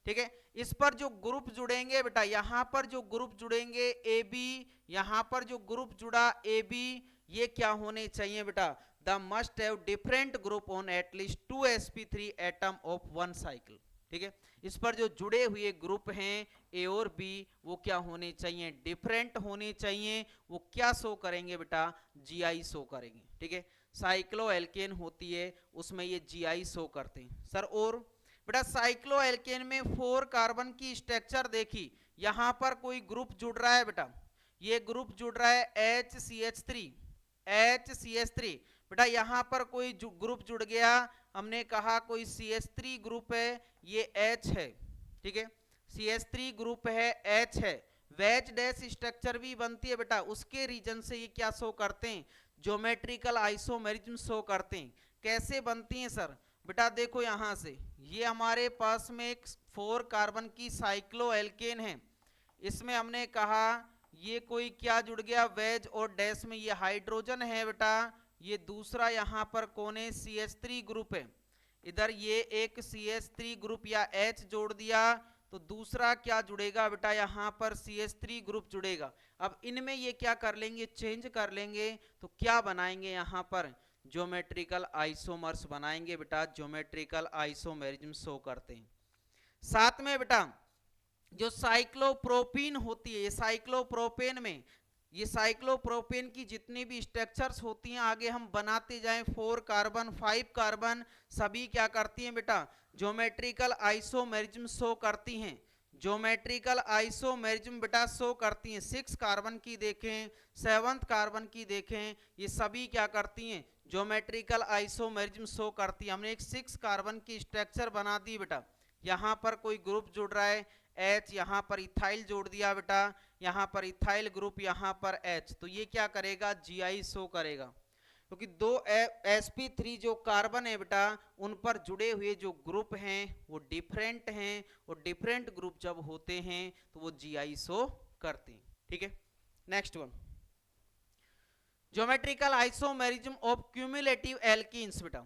ठीक है। इस पर जो ग्रुप जुड़ेंगे बेटा, यहां पर जो ग्रुप जुड़ेंगे AB, यहां पर जो ग्रुप जुड़ा AB, ये क्या होने चाहिए बेटा, the must have different group on at least 2 sp3 atom of one cycle, ठीक है। इस पर जो जुड़े हुए ग्रुप हैं A और B, वो क्या होने चाहिए, डिफरेंट होने चाहिए। वो क्या शो करेंगे बेटा, GI शो करेंगे, ठीक है। साइक्लो एल्केन होती है उसमें ये GI शो करते हैं सर। और बेटा साइक्लो एल्केन में 4 कार्बन की स्ट्रक्चर देखी, यहां पर कोई ग्रुप जुड़ रहा है बेटा, ये ग्रुप जुड़ रहा है HCH3 बेटा, यहां पर कोई ग्रुप जुड़ गया, हमने कहा कोई CH3 ग्रुप है, ये H है, ठीक है, CH3 ग्रुप है, H है, वेज डैश स्ट्रक्चर भी बनती है बेटा, उसके रीजन से ये क्या शो करते हैं, ज्योमेट्रिकल आइसोमेरिज्म शो करते हैं। कैसे बनती हैं सर, बेटा देखो यहां से, ये हमारे पास में एक 4 कार्बन की साइक्लो एल्केन है, इसमें हमने कहा ये कोई क्या जुड़ गया, वेज और डैश में ये हाइड्रोजन है बेटा, ये दूसरा यहां पर कौन है, CH3 ग्रुप है, इधर ये एक CH3 ग्रुप या H जोड़ दिया, तो दूसरा क्या जुड़ेगा बेटा, यहां पर CH3 ग्रुप जुड़ेगा। अब इनमें ये क्या कर लेंगे, चेंज कर लेंगे, तो क्या बनाएंगे, यहां पर ज्योमेट्रिकल आइसोमर्स बनाएंगे बेटा, ज्योमेट्रिकल आइसोमेरिज्म शो करते हैं। साथ में बेटा जो साइक्लोप्रोपीन होती है, ये साइक्लोप्रोपेन में, ये साइक्लोप्रोपेन की जितनी भी स्ट्रक्चर्स होती हैं, आगे हम बनाते जाएं, 4 कार्बन 5 कार्बन, सभी क्या करती हैं बेटा, ज्योमेट्रिकल आइसोमेरिज्म शो करती हैं, ज्योमेट्रिकल आइसोमेरिज्म बेटा शो करती हैं। 6 कार्बन की देखें, 7th कार्बन की देखें, ये सभी क्या करती हैं, ज्योमेट्रिकल आइसोमेरिज्म शो करती है। हमने एक 6 कार्बन की स्ट्रक्चर बना दी बेटा, यहां पर कोई ग्रुप जुड़ रहा है H, यहां पर इथाइल जोड़ दिया बेटा, यहां पर इथाइल ग्रुप, यहां पर H, तो ये क्या करेगा, GI शो करेगा, क्योंकि दो sp3 जो कार्बन है बेटा, उन पर जुड़े हुए जो ग्रुप हैं वो डिफरेंट हैं, और डिफरेंट ग्रुप जब होते हैं तो वो GI शो करते हैं, ठीक है। Next one, geometrical isomerism of cumulative alkenes बेटा,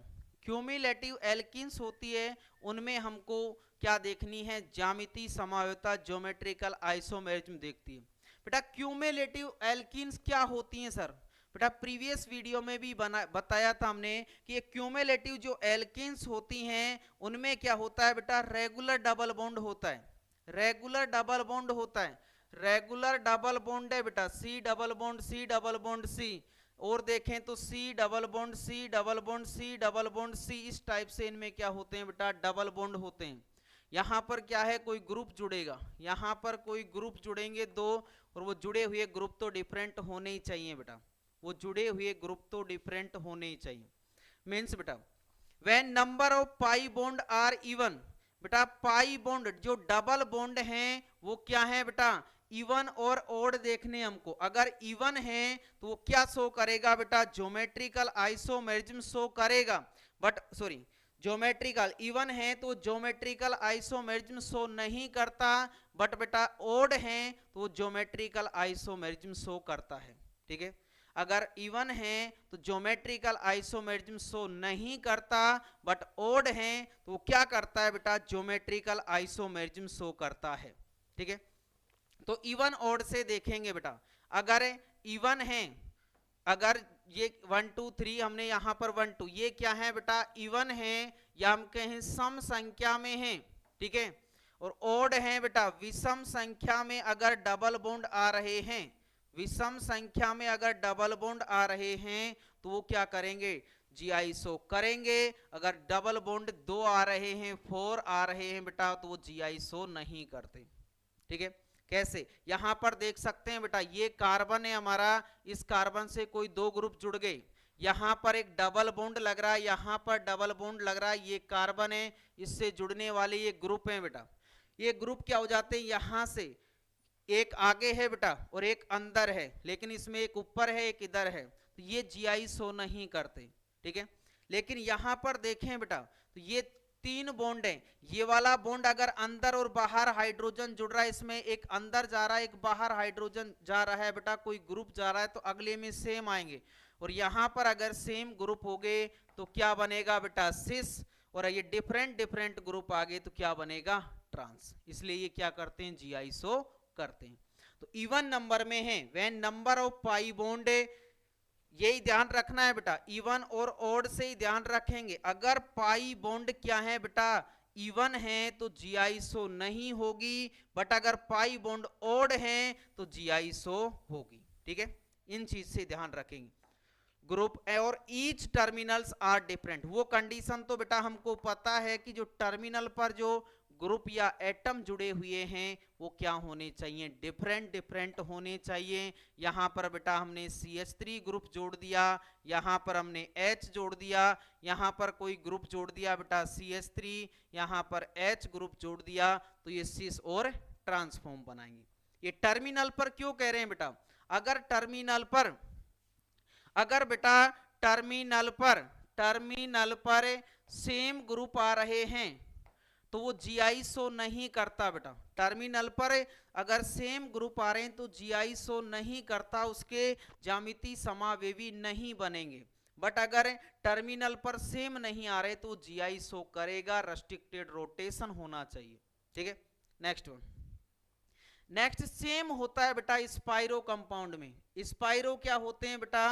क्यूमुलेटिव एल्कीन्स होती है, उनमें हमको क्या देखनी है, ज्यामिति समायोता, ज्योमेट्रिकल आइसोमेरिज्म देखती है बेटा। क्यूमुलेटिव एल्कीन्स क्या होती हैं सर, बेटा प्रीवियस वीडियो में भी बताया था हमने कि क्यूमुलेटिव जो एल्कीन्स होती हैं उनमें क्या होता है बेटा, रेगुलर डबल बॉन्ड होता है, रेगुलर डबल बॉन्ड होता है, रेगुलर डबल बॉन्ड है बेटा, C double bond C double bond C, और देखें तो C double bond C double bond C double bond C, इस टाइप से इनमें क्या होते हैं बेटा, डबल बॉन्ड होते हैं। यहां पर क्या है, कोई ग्रुप जुड़ेगा, यहां पर कोई ग्रुप जुड़ेंगे दो, और वो जुड़े हुए ग्रुप तो डिफरेंट होने ही चाहिए बेटा, वो जुड़े हुए ग्रुप तो डिफरेंट होने ही चाहिए। मीन्स बेटा when number of pi bond are even, बेटा पाई बॉन्ड जो डबल बॉन्ड हैं वो क्या है बेटा, इवन और ओड देखने हमको, अगर इवन है तो वो क्या शो करेगा बेटा, ज्योमेट्रिकल आइसोमेरिज्म शो करेगा, बट सॉरी ज्योमेट्रिकल इवन है तो ज्योमेट्रिकल आइसोमेरिज्म शो नहीं करता, बट बेटा ओड है तो ज्योमेट्रिकल आइसोमेरिज्म शो करता है, ठीक है। अगर इवन है तो ज्योमेट्रिकल आइसोमेरिज्म शो नहीं करता, बट ओड है तो वो क्या करता है बेटा, ज्योमेट्रिकल आइसोमेरिज्म शो करता है, ठीक है। तो इवन ओड से देखेंगे बेटा, अगर इवन है, अगर ये 1 2 3 हमने यहाँ पर 1 2, ये क्या है बेटा, इवन है या हम कहें सम संख्या में है, ठीक है। और ओड है बेटा, विषम संख्या में अगर डबल बॉन्ड आ रहे हैं, विषम संख्या में अगर डबल बॉन्ड आ रहे हैं तो वो क्या करेंगे, जीआई शो करेंगे। अगर डबल बॉन्ड 2 आ रहे हैं, 4 आ रहे हैं बेटा, तो वो जीआई शो नहीं करते, ठीक है। कैसे, यहां पर देख सकते हैं बेटा, ये कार्बन है हमारा, इस कार्बन से कोई 2 ग्रुप जुड़ गए, यहां पर एक डबल बॉन्ड लग रहा है, यहां पर डबल बॉन्ड लग रहा है, ये कार्बन है, इससे जुड़ने वाले ये ग्रुप है बेटा। ये ग्रुप क्या हो जाते हैं, यहां से एक आगे है बेटा और एक अंदर है, लेकिन इसमें एक ऊपर है एक इधर है, तो ये जीआई शो नहीं करते, ठीक है। लेकिन यहां पर देखें बेटा, तो ये 3 बॉन्ड है, ये वाला बॉन्ड अगर अंदर और बाहर हाइड्रोजन जुड़ रहा है, इसमें एक अंदर जा रहा है एक बाहर हाइड्रोजन जा रहा है बेटा, कोई ग्रुप जा रहा है, तो अगले में सेम आएंगे। और यहां पर अगर सेम ग्रुप हो गए तो क्या बनेगा बेटा, सिस, और ये डिफरेंट डिफरेंट ग्रुप आ गए तो क्या बनेगा, ट्रांस। इसलिए ये क्या करते हैं, जीआई शो करते हैं। तो इवन नंबर में है, when number of pi bond, यही ध्यान रखना है बेटा, इवन और ओड से ही ध्यान रखेंगे। अगर पाई बॉन्ड क्या है बेटा, इवन है तो जीआई शो नहीं होगी, बट अगर पाई बॉन्ड ओड है तो जीआई शो होगी, ठीक है। इन चीज से ध्यान रखेंगे। ग्रुप और ईच टर्मिनल्स आर डिफरेंट, वो कंडीशन तो बेटा हमको पता है कि जो टर्मिनल पर जो ग्रुप या एटम जुड़े हुए हैं वो क्या होने चाहिए, डिफरेंट डिफरेंट होने चाहिए। यहां पर बेटा हमने CH3 ग्रुप जोड़ दिया, यहां पर हमने H जोड़ दिया, यहां पर कोई ग्रुप जोड़ दिया बेटा CH3, यहां पर H ग्रुप जोड़ दिया, तो ये सिस और ट्रांसफॉर्म बनाएंगे। ये टर्मिनल पर क्यों कह रहे हैं बेटा, अगर टर्मिनल पर, अगर बेटा टर्मिनल पर सेम ग्रुप आ रहे हैं तो वो जीआई शो नहीं करता बेटा। टर्मिनल पर अगर सेम ग्रुप आ रहे हैं तो जीआई शो नहीं करता, उसके ज्यामिति समावेवी नहीं बनेंगे। बट अगर टर्मिनल पर सेम नहीं आ रहे तो जीआई शो करेगा, रेस्ट्रिक्टेड रोटेशन होना चाहिए, ठीक है। नेक्स्ट वन, नेक्स्ट सेम होता है बेटा स्पाइरो कंपाउंड में। स्पाइरो क्या होते हैं बेटा,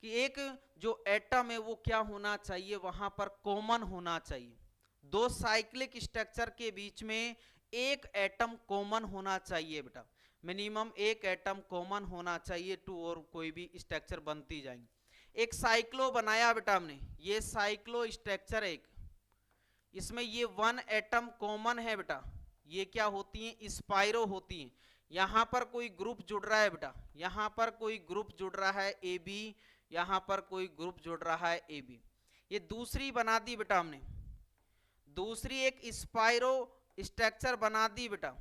कि एक जो एटम है वो क्या होना चाहिए, वहां पर कॉमन होना चाहिए। 2 साइक्लिक स्ट्रक्चर के बीच में एक एटम कॉमन होना चाहिए बेटा, मिनिमम एक एटम कॉमन होना चाहिए, 2 और कोई भी स्ट्रक्चर बनती जाएंगे। एक साइक्लो बनाया बेटा हमने, ये साइक्लो स्ट्रक्चर एक, इसमें ये 1 एटम कॉमन है बेटा, ये क्या होती हैं, स्पाइरो होती हैं। यहां पर कोई ग्रुप जुड़ रहा है बेटा, यहां पर कोई ग्रुप जुड़ रहा है AB, यहां पर कोई ग्रुप जुड़ रहा है AB। ये दूसरी बना दी बेटा हमने, दूसरी एक स्पाइरो स्ट्रक्चर बना दी बेटा,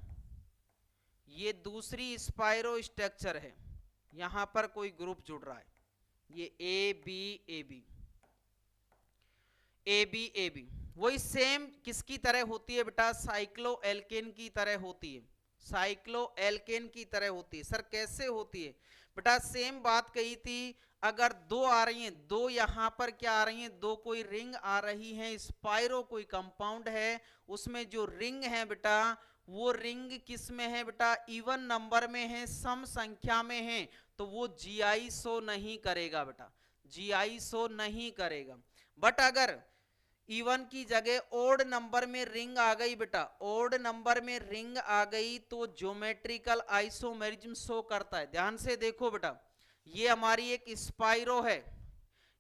ये दूसरी स्पाइरो स्ट्रक्चर है, यहां पर कोई ग्रुप जुड़ रहा है, ये AB वही सेम किसकी तरह होती है बेटा, साइक्लो एल्केन की तरह होती है, साइक्लो एल्केन की तरह होती है। सर कैसे होती है बेटा, सेम बात कही थी, अगर 2 आ रही हैं, 2 यहां पर क्या आ रही हैं, 2 कोई रिंग आ रही हैं, स्पाइरो कोई कंपाउंड है, उसमें जो रिंग है बेटा वो रिंग किस में है बेटा, इवन नंबर में है, सम संख्या में है, तो वो जीआई शो नहीं करेगा बेटा, जीआई शो नहीं करेगा। बट अगर इवन की जगह ओड नंबर में रिंग आ गई बेटा, ओड नंबर में रिंग आ गई तो ज्योमेट्रिकल आइसोमेरिज्म शो करता है। ध्यान से देखो बेटा, ये हमारी एक स्पाइरो है,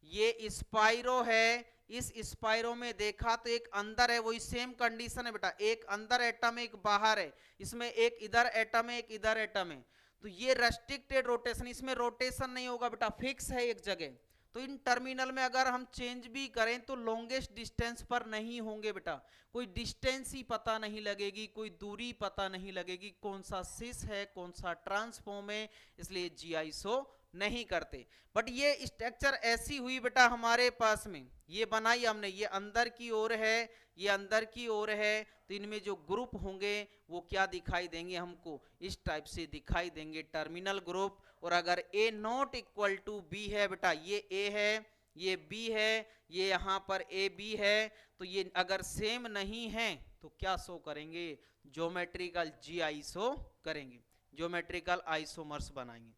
ये स्पाइरो है, इस स्पाइरो में देखा तो एक अंदर है, वही सेम कंडीशन है बेटा, एक अंदर एटम एक बाहर है, इसमें एक इधर एटम है एक इधर एटम है, तो ये रेस्ट्रिक्टेड रोटेशन, इसमें रोटेशन नहीं होगा बेटा, फिक्स है एक जगह। तो इन टर्मिनल में अगर हम चेंज भी करें तो लॉन्गेस्ट डिस्टेंस पर नहीं होंगे बेटा, कोई डिस्टेंस ही पता नहीं लगेगी, कोई दूरी पता नहीं लगेगी, कौन सा सिस है कौन सा ट्रांसफॉर्म है, इसलिए जीआई शो नहीं करते। बट ये स्ट्रक्चर ऐसी हुई बेटा हमारे पास में, ये बनाई हमने, ये अंदर की ओर है, ये अंदर की ओर है, तो इनमें जो ग्रुप होंगे वो क्या दिखाई देंगे, हमको इस टाइप से दिखाई देंगे, टर्मिनल ग्रुप। और अगर A not equal to B है बेटा, ये A है ये B है, ये यहां पर AB है, तो ये अगर सेम नहीं है तो क्या शो करेंगे, ज्योमेट्रिकल जीआई शो करेंगे, ज्योमेट्रिकल आइसोमर्स बनाएंगे।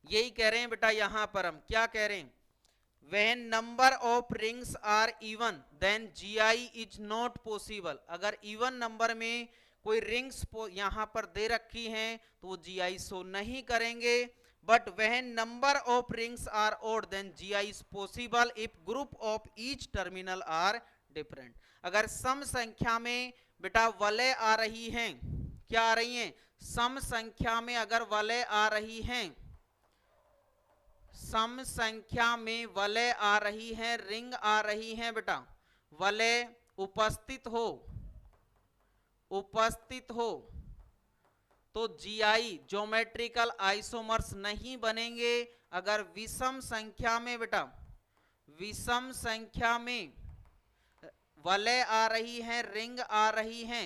यही कह रहे हैं बेटा यहां पर हम क्या कह रहे हैं, when number of rings are even then GI is not possible। अगर इवन नंबर में कोई रिंग्स यहां पर दे रखी हैं तो वो GI शो नहीं करेंगे। But when number of rings are odd then GI is possible if group of each terminal are different। अगर सम संख्या में बेटा वलय आ रही हैं, क्या आ रही हैं, सम संख्या में अगर वलय आ रही हैं, सम संख्या में वलय आ रही है, रिंग आ रही है बेटा, वलय उपस्थित हो तो जीआई ज्योमेट्रिकल आइसोमर्स नहीं बनेंगे। अगर विषम संख्या में बेटा, विषम संख्या में वलय आ रही है, रिंग आ रही है,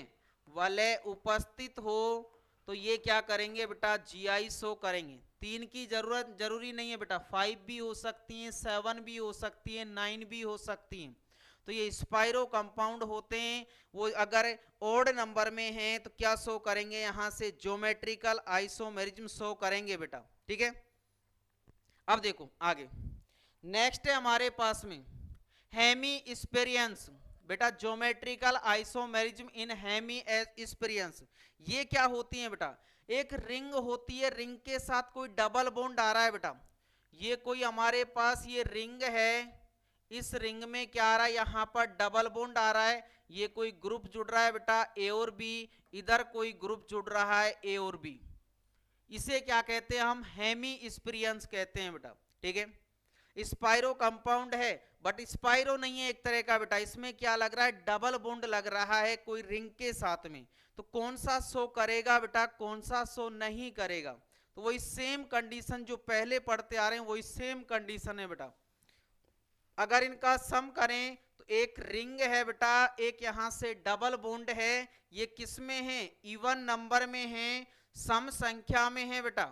वलय उपस्थित हो तो ये क्या करेंगे बेटा, जीआई शो करेंगे। 3 की जरूरी नहीं है बेटा, 5 भी हो सकती हैं, 7 भी हो सकती है, 9 भी हो सकती हैं। तो ये स्पाइरो कंपाउंड होते हैं, वो अगर ओड नंबर में हैं तो क्या शो करेंगे, यहां से ज्योमेट्रिकल आइसोमेरिज्म शो करेंगे बेटा। ठीक है, अब देखो आगे नेक्स्ट है हमारे पास में हेमी स्पेरियंस। बेटा ज्योमेट्रिकल आइसोमेरिज्म इन हेमी स्पेरियंस, ये क्या होती है बेटा, एक रिंग होती है, रिंग के साथ कोई डबल बॉन्ड आ रहा है बेटा। ये कोई हमारे पास ये रिंग है, इस रिंग में क्या आ रहा है, यहां पर डबल बॉन्ड आ रहा है, ये कोई ग्रुप जुड़ रहा है बेटा ए और बी, इधर कोई ग्रुप जुड़ रहा है ए और बी। इसे क्या कहते हैं हम, हेमी स्पेरियंस कहते हैं बेटा। ठीक है, स्पाइरो कंपाउंड है बट स्पाइरो नहीं है एक तरह का बेटा, इसमें क्या लग रहा है, डबल बॉन्ड लग रहा है कोई रिंग के साथ में। तो कौन सा शो करेगा बेटा, कौन सा शो नहीं करेगा, तो वही सेम कंडीशन जो पहले पढ़ते आ रहे हैं वही सेम कंडीशन है बेटा। अगर इनका सम करें तो एक रिंग है बेटा, एक यहां से डबल बॉन्ड है, ये किस में है, इवन नंबर में है, सम संख्या में है बेटा,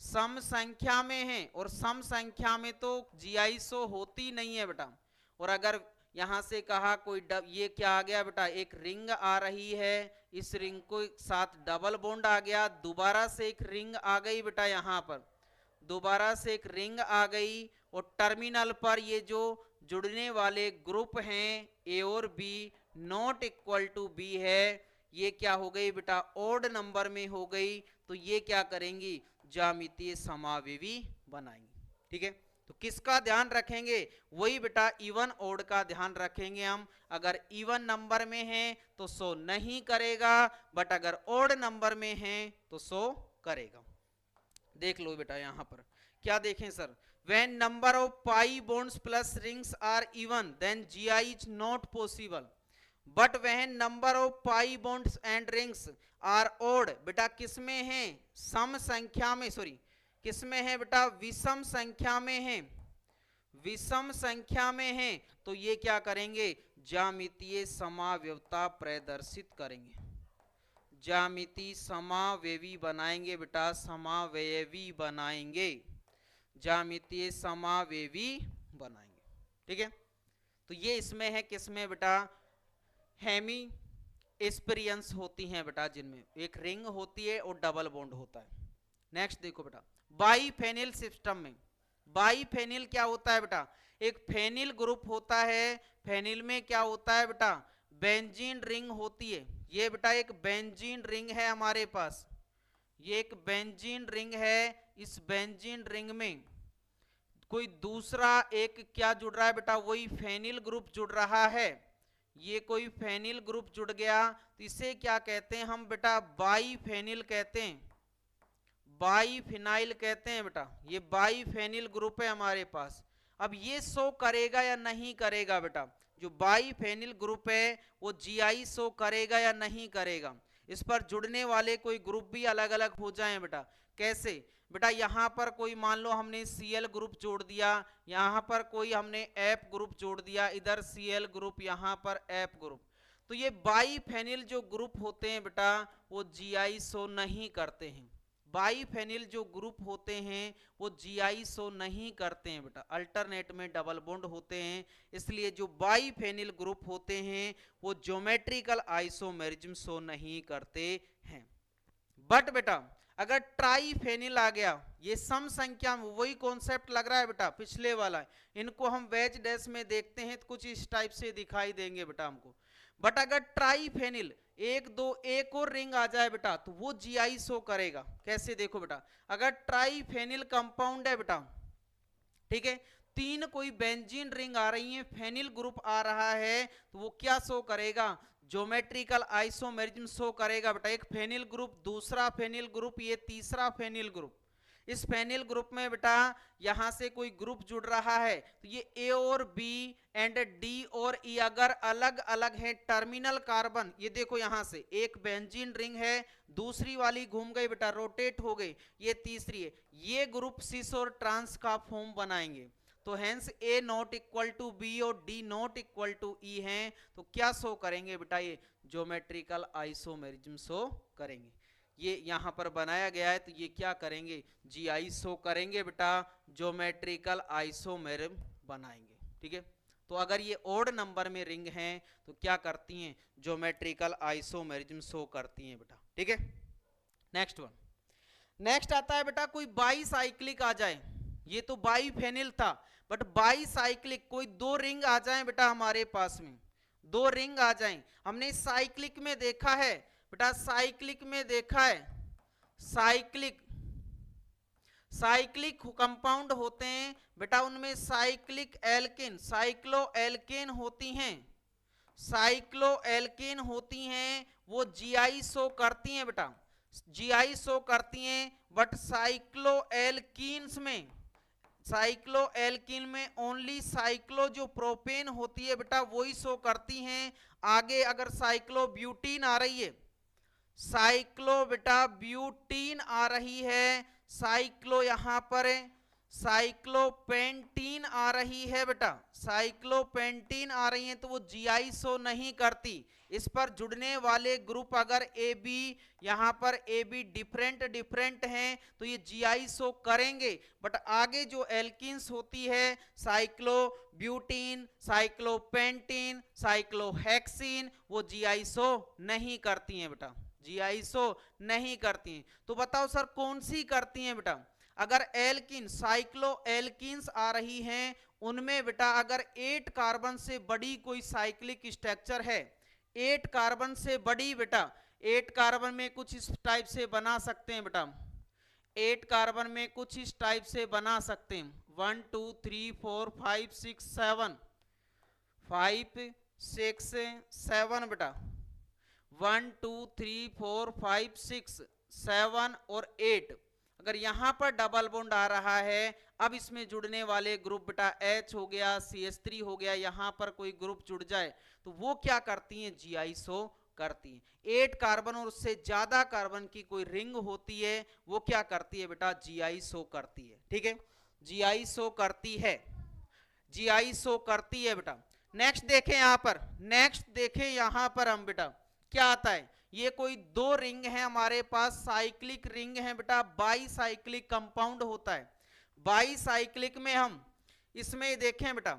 सम संख्या में है, और सम संख्या में तो जीआई शो होती नहीं है बेटा। और अगर यहां से कहा कोई ये क्या आ गया बेटा, एक रिंग आ रही है, इस रिंग को साथ डबल बॉन्ड आ गया, दोबारा से एक रिंग आ गई बेटा, यहां पर दोबारा से एक रिंग आ गई, और टर्मिनल पर ये जो जुड़ने वाले ग्रुप हैं ए और B not equal to B है, ये क्या हो गई बेटा, ओड नंबर में हो गई, तो ये क्या करेंगी, ज्यामितीय समावेवी बनाएंगे। ठीक है, तो किसका ध्यान रखेंगे, वही बेटा इवन ओड का ध्यान रखेंगे हम। अगर इवन नंबर में है तो शो नहीं करेगा, बट अगर ओड नंबर में है तो शो करेगा। देख लो बेटा यहां पर क्या देखें sir, when number of pi bonds plus rings are even then GI is not possible, but when number of pi bonds and rings are odd, बेटा किसमें है, सम संख्या में, सॉरी किसमें है बेटा, विषम संख्या में है, विषम संख्या में है, तो ये क्या करेंगे, ज्यामितीय समावयवता प्रदर्शित करेंगे, ज्यामिति समावेवी बनाएंगे बेटा, समावयवी बनाएंगे, ज्यामितीय समावेवी बनाएंगे। ठीक है, तो ये इसमें है, किसमें बेटा, हेमी स्पेरियंस होती हैं बेटा, जिनमें एक रिंग होती है और डबल बॉन्ड होता है। नेक्स्ट देखो बेटा, बाइफेनिल सिस्टम में, बाइफेनिल क्या होता है बेटा, एक फेनिल ग्रुप होता है, फेनिल में क्या होता है बेटा, बेंजीन रिंग होती है, ये बेटा एक बेंजीन रिंग है हमारे पास, ये एक बेंजीन रिंग है, इस बेंजीन रिंग में कोई दूसरा एक क्या जुड़ रहा है बेटा, वही फेनिल ग्रुप जुड़ रहा है, ये कोई फेनिल ग्रुप जुड़ गया, तो इसे क्या कहते हैं हम बेटा, बाइफेनिल कहते हैं, बाइफिनाइल कहते हैं बेटा, ये बाइफेनिल ग्रुप है हमारे पास। अब ये शो करेगा या नहीं करेगा बेटा, जो बाइफेनिल ग्रुप है वो जीआई शो करेगा या नहीं करेगा, इस पर जुड़ने वाले कोई ग्रुप भी अलग अलग हो जाएं बेटा। कैसे बेटा, यहां पर कोई मान लो हमने Cl ग्रुप जोड़ दिया, यहां पर कोई हमने F ग्रुप जोड़ दिया, इधर Cl ग्रुप, यहां पर F ग्रुप, तो ये बाइफेनिल जो ग्रुप होते हैं बेटा वो जीआई शो नहीं करते हैं, बाइफेनिल जो ग्रुप होते हैं वो जीआई शो नहीं करते हैं बेटा, अल्टरनेट में डबल बॉन्ड होते हैं, इसलिए जो बाइफेनिल ग्रुप होते हैं वो ज्योमेट्रिकल आइसोमेरिज्म शो नहीं करते हैं। बट बेटा अगर ट्राइफेनिल आ गया, ये सम संख्या में, वही कॉन्सेप्ट लग रहा है बेटा पिछले वाला, इनको हम वेज डैश में देखते हैं तो कुछ इस टाइप से दिखाई देंगे बेटा हमको। बट अगर ट्राइफेनिल एक दो एक और रिंग आ जाए बेटा तो वो जीआई शो करेगा। कैसे, देखो बेटा, अगर ट्राइफेनिल कंपाउंड है बेटा, ठीक है, तीन कोई बेंजीन रिंग आ रही है, फेनिल ग्रुप आ रहा है, तो वो क्या शो करेगा, ज्योमेट्रिकल आइसोमेरिज्म शो करेगा बेटा। एक फेनिल ग्रुप, दूसरा फेनिल ग्रुप, ये तीसरा फेनिल ग्रुप। इस फेनिल ग्रुप में बेटा यहां से कोई ग्रुप जुड़ रहा है तो ये ए और बी एंड डी और ई अगर अलग अलग है टर्मिनल कार्बन, ये देखो यहां से एक बेंजीन रिंग है, दूसरी वाली घूम गई बेटा, रोटेट हो गई, ये तीसरी है, ये ग्रुप सिस और ट्रांस का फॉर्म बनाएंगे। तो hence A not equal to B और D not equal to E हैं, तो क्या शो करेंगे बेटा, ये ज्योमेट्रिकल आइसोमेरिज्म शो करेंगे। ये यहां पर बनाया गया है तो ये क्या करेंगे, जीआई शो करेंगे बेटा, ज्योमेट्रिकल आइसोमेरिज्म बनाएंगे। ठीक है, तो अगर ये ओड नंबर में रिंग हैं तो क्या करती हैं, ज्योमेट्रिकल आइसोमेरिज्म शो करती हैं बेटा। ठीक है, नेक्स्ट वन, नेक्स्ट आता है बेटा कोई बाईसाइक्लिक आ जाए, ये तो बाईफेनिल था, बट बाईसाइक्लिक कोई दो रिंग आ जाए बेटा हमारे पास में, दो रिंग आ जाए। हमने साइक्लिक में देखा है बेटा, साइक्लिक में देखा है, साइक्लिक साइक्लिक कंपाउंड होते हैं बेटा, उनमें साइक्लिक एल्केन, साइक्लो एल्केन होती हैं, साइक्लो एल्केन होती हैं, वो जीआई शो करती हैं बेटा, जीआई शो करती हैं। बट साइक्लो एल्कीन्स में, साइक्लो एल्कीन में ओनली साइक्लो जो प्रोपेन होती है बेटा वही शो करती हैं। आगे अगर साइक्लो ब्यूटीन आ रही है, साइक्लो बेटा ब्यूटीन आ रही है, साइक्लो यहां पर साइक्लोपेंटीन आ रही है बेटा, साइक्लोपेंटीन आ रही है तो वो जीआई शो नहीं करती। इस पर जुड़ने वाले ग्रुप अगर ए बी, यहां पर ए बी डिफरेंट डिफरेंट हैं तो ये जीआई शो करेंगे। बट आगे जो एल्किन्स होती है, साइक्लो ब्यूटीन, साइक्लोपेंटीन, साइक्लोहेक्सिन, वो जीआई शो नहीं करती हैं बेटा, जीआई शो नहीं करती हैं। तो बताओ सर कौन सी करती हैं बेटा, अगर एल्किन, साइक्लो एल्किन्स आ रही हैं, उनमें बेटा अगर 8 कार्बन से बड़ी कोई साइक्लिक स्ट्रक्चर है, 8 कार्बन से बड़ी बेटा, 8 कार्बन में कुछ इस टाइप से बना सकते हैं बेटा, 8 कार्बन में कुछ इस टाइप से बना सकते हैं, 1 2 3 4 5 6 7, 5 6 7 बेटा, 1 2 3 4 5 6 7 और 8। अगर यहां पर डबल बॉन्ड आ रहा है, अब इसमें जुड़ने वाले ग्रुप बेटा H हो गया, CH3 हो गया, यहां पर कोई ग्रुप जुड़ जाए तो वो क्या करती हैं, जीआई शो करती हैं। 8 कार्बन और उससे ज्यादा कार्बन की कोई रिंग होती है, वो क्या करती है बेटा, जीआई शो करती है। ठीक है, जीआई शो करती है, जीआई शो करती है बेटा। नेक्स्ट देखें यहां पर, नेक्स्ट देखें यहां पर हम बेटा क्या आता है, ये कोई दो रिंग है हमारे पास, साइक्लिक रिंग है बेटा, बाईसाइक्लिक कंपाउंड होता है। बाईसाइक्लिक में हम इसमें देखें बेटा,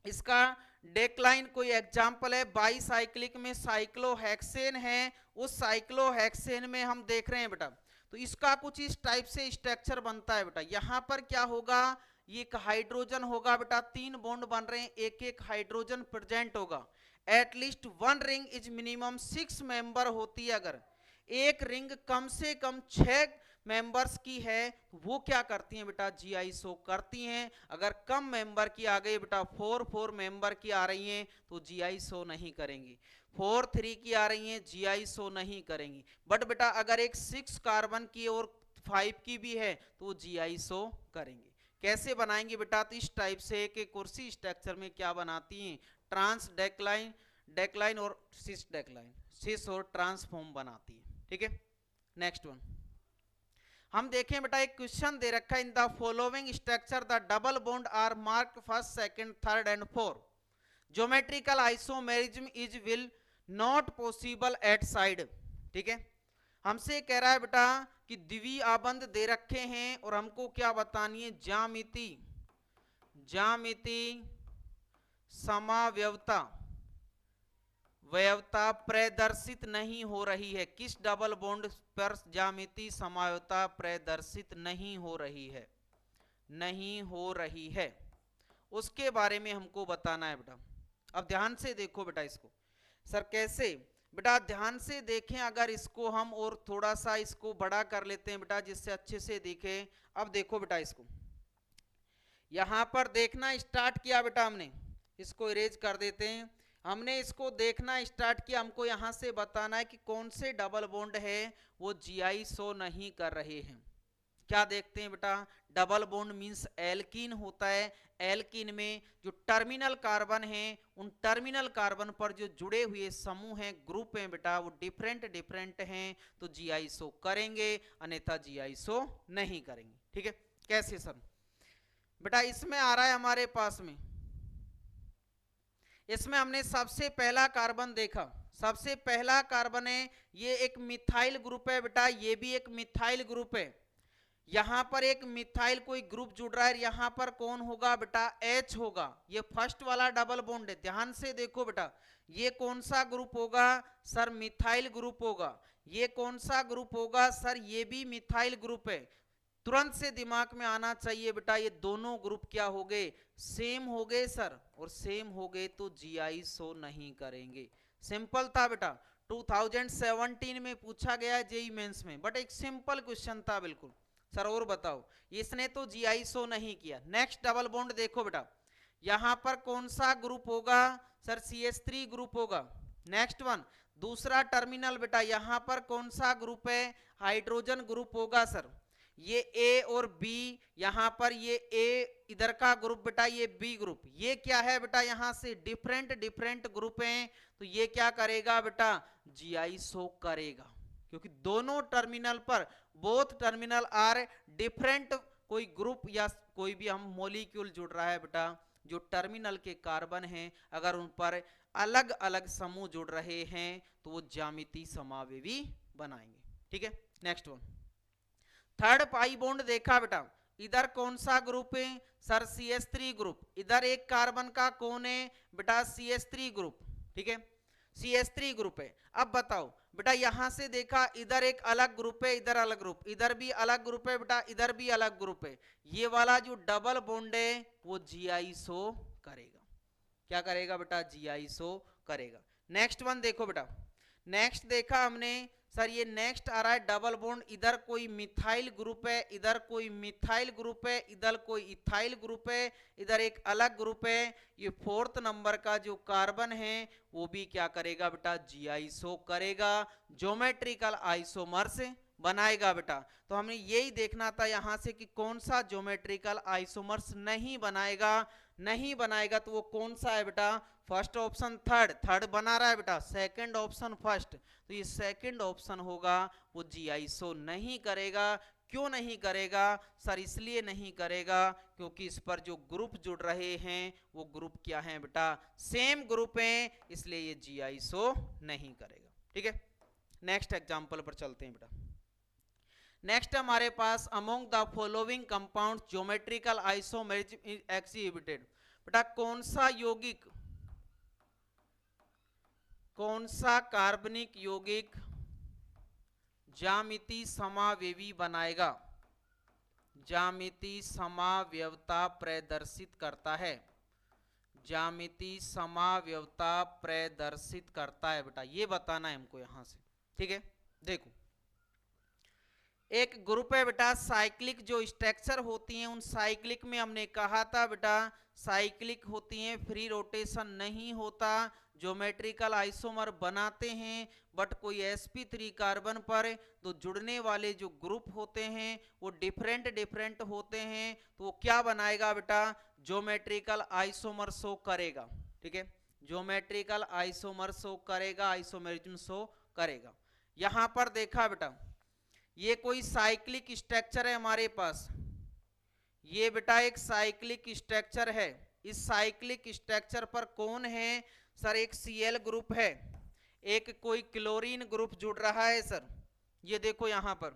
इसका डेक्लाइन कोई एग्जांपल है, बाईसाइक्लिक में साइक्लोहेक्सेन है, उस साइक्लोहेक्सेन में हम देख रहे हैं बेटा, तो इसका कुछ इस टाइप से स्ट्रक्चर बनता है बेटा। यहां पर क्या होगा, ये एक हाइड्रोजन होगा बेटा, 3 बॉन्ड बन रहे हैं, एक एक हाइड्रोजन प्रेजेंट होगा। At least 1 ring is minimum 6 member होती है, अगर एक रिंग कम से कम 6 मेंबर्स की है वो क्या करती हैं बेटा, जीआई शो करती हैं। अगर कम मेंबर की आ गई बेटा, 4 मेंबर की आ रही हैं तो जीआई शो नहीं करेंगी, 4 3 की आ रही हैं जीआई शो नहीं करेंगी। बट बेटा अगर एक 6 कार्बन की और 5 की भी है तो वो जीआई शो करेंगे। कैसे बनाएंगे बेटा, तो इस टाइप से कि कुर्सी स्ट्रक्चर में क्या बनाती हैं, ट्रांस डेक्लाइन, डेक्लाइन और सिस डेक्लाइन, सिस और ट्रांसफॉर्म बनाती है। ठीक है, नेक्स्ट वन हम देखें बेटा, एक क्वेश्चन दे रखा है, in the following structure the double bond are marked first second third and fourth, geometrical isomerism is will not possible at side. ठीक है, हमसे कह रहा है बेटा कि द्वि आबंध दे रखे हैं और हमको क्या बतानी है, ज्यामिति, ज्यामिति समाव्यवता वैवता प्रदर्शित नहीं हो रही है। किस डबल बॉन्ड पर ज्यामितीय समावयवता प्रदर्शित नहीं हो रही है, नहीं हो रही है, उसके बारे में हमको बताना है बेटा। अब ध्यान से देखो बेटा इसको। सर कैसे? बेटा ध्यान से देखें, अगर इसको हम और थोड़ा सा इसको बड़ा कर लेते हैं बेटा जिससे अच्छे से दिखे। अब देखो बेटा इसको, यहां पर देखना स्टार्ट किया बेटा हमने, इसको इरेज कर देते हैं। हमने इसको देखना स्टार्ट किया, हमको यहां से बताना है कि कौन से डबल बॉन्ड है वो जीआई शो नहीं कर रहे हैं। क्या देखते हैं बेटा? डबल बॉन्ड मींस एल्कीन होता है। एल्कीन में जो टर्मिनल कार्बन है, उन टर्मिनल कार्बन पर जो जुड़े हुए समूह हैं, ग्रुप हैं बेटा, वो डिफरेंट डिफरेंट हैं, तो जीआई शो करेंगे, अन्यथा जीआई शो नहीं करेंगे। ठीक है, कैसे सर? बेटा इसमें आ रहा है हमारे पास में, इसमें हमने सबसे पहला कार्बन देखा, सबसे पहला कार्बन है, ये एक मिथाइल ग्रुप है बेटा, ये भी एक मिथाइल ग्रुप है। यहां पर एक मिथाइल कोई ग्रुप जुड़ रहा है, यहां पर कौन होगा बेटा? H होगा। ये फर्स्ट वाला डबल बॉन्ड है, ध्यान से देखो बेटा, ये कौन सा ग्रुप होगा? सर मिथाइल ग्रुप होगा। ये कौन सा ग्रुप होगा? सर ये भी मिथाइल ग्रुप है। तुरंत से दिमाग में आना चाहिए बेटा, ये दोनों ग्रुप क्या हो गए? सेम हो गए सर, और सेम हो गए तो जीआई शो नहीं करेंगे। सिंपल था बेटा, 2017 में पूछा गया है जेई मेंस में, बट एक सिंपल क्वेश्चन था बिल्कुल। सर और बताओ, इसने तो जीआई शो नहीं किया। नेक्स्ट डबल बॉन्ड देखो बेटा, यहां पर कौन सा ग्रुप होगा? सर CH3 ग्रुप होगा। नेक्स्ट वन, दूसरा टर्मिनल बेटा, यहां पर कौन सा ग्रुप है? हाइड्रोजन ग्रुप होगा सर। ये ए और बी, यहां पर ये ए इधर का ग्रुप बेटा, ये बी ग्रुप, ये क्या है बेटा? यहां से डिफरेंट डिफरेंट ग्रुप हैं, तो ये क्या करेगा बेटा? जीआई शो करेगा, क्योंकि दोनों टर्मिनल पर, बोथ टर्मिनल आर डिफरेंट, कोई ग्रुप या कोई भी हम मॉलिक्यूल जुड़ रहा है बेटा, जो टर्मिनल के कार्बन हैं, अगर उन पर अलग अलग समूह जुड़ रहे हैं तो वो ज्यामितीय समावेवी बनाएंगे। ठीक है, next one, third pi bond देखा बेटा, इधर कौन सा ग्रुप है? Sir CH3 group. इधर एक कार्बन का कौन है बेटा? CH3 group. ठीक है, CH3 ग्रुप है। अब बताओ बेटा, यहां से देखा, इधर एक अलग ग्रुप है, इधर अलग ग्रुप, इधर भी अलग ग्रुप है बेटा, इधर भी अलग ग्रुप है। ये वाला जो डबल बॉन्ड है वो जीआई शो करेगा। क्या करेगा बेटा? जीआई शो करेगा। नेक्स्ट वन देखो बेटा, नेक्स्ट देखा हमने, सर ये नेक्स्ट आ रहा है डबल बॉन्ड, इधर कोई मिथाइल ग्रुप है, इधर कोई मिथाइल ग्रुप है, इधर कोई इथाइल ग्रुप है, इधर एक अलग ग्रुप है। ये फोर्थ नंबर का जो कार्बन है वो भी क्या करेगा बेटा? जीआई शो करेगा, ज्योमेट्रिकल आइसोमर्स बनाएगा बेटा। तो हमें यही देखना था यहां से कि कौन सा ज्योमेट्रिकल आइसोमर्स नहीं बनाएगा। नहीं बनाएगा तो वो कौन सा है बेटा? फर्स्ट ऑप्शन थर्ड, थर्ड बना रहा है बेटा, सेकंड ऑप्शन फर्स्ट, तो ये सेकंड ऑप्शन होगा, वो जीआई शो नहीं करेगा। क्यों नहीं करेगा? सर इसलिए नहीं करेगा क्योंकि इस पर जो ग्रुप जुड़ रहे हैं वो ग्रुप क्या है बेटा? सेम ग्रुप हैं, इसलिए ये जीआई शो नहीं करेगा। ठीक है, नेक्स्ट एग्जांपल पर चलते हैं बेटा। नेक्स्ट हमारे पास, among the following compound geometrical isomerism exhibited. बेटा कौन सा यौगिक, कौन सा कार्बनिक यौगिक ज्यामितीय समावेवी बनाएगा? ज्यामितीय समावयवता प्रदर्शित करता है, ज्यामितीय समावयवता प्रदर्शित करता है बेटा, ये बताना है हमको यहां से। ठीक है, देखो एक ग्रुप है बेटा, साइक्लिक जो स्ट्रक्चर होती हैं, उन साइक्लिक में हमने कहा था बेटा, साइक्लिक होती हैं, फ्री रोटेशन नहीं होता, ज्योमेट्रिकल आइसोमर बनाते हैं, बट कोई sp3 कार्बन पर तो जुड़ने वाले जो ग्रुप होते हैं वो डिफरेंट डिफरेंट होते हैं, तो वो क्या बनाएगा बेटा? ज्योमेट्रिकल आइसोमर शो करेगा। ठीक है, ज्योमेट्रिकल आइसोमर शो करेगा, आइसोमेरिज्म शो करेगा। यहां पर देखा बेटा, ये कोई साइक्लिक स्ट्रक्चर है हमारे पास, ये बेटा एक साइक्लिक स्ट्रक्चर है। इस साइक्लिक स्ट्रक्चर पर कौन है? सर एक Cl ग्रुप है, एक कोई क्लोरीन ग्रुप जुड़ रहा है सर, ये देखो यहां पर,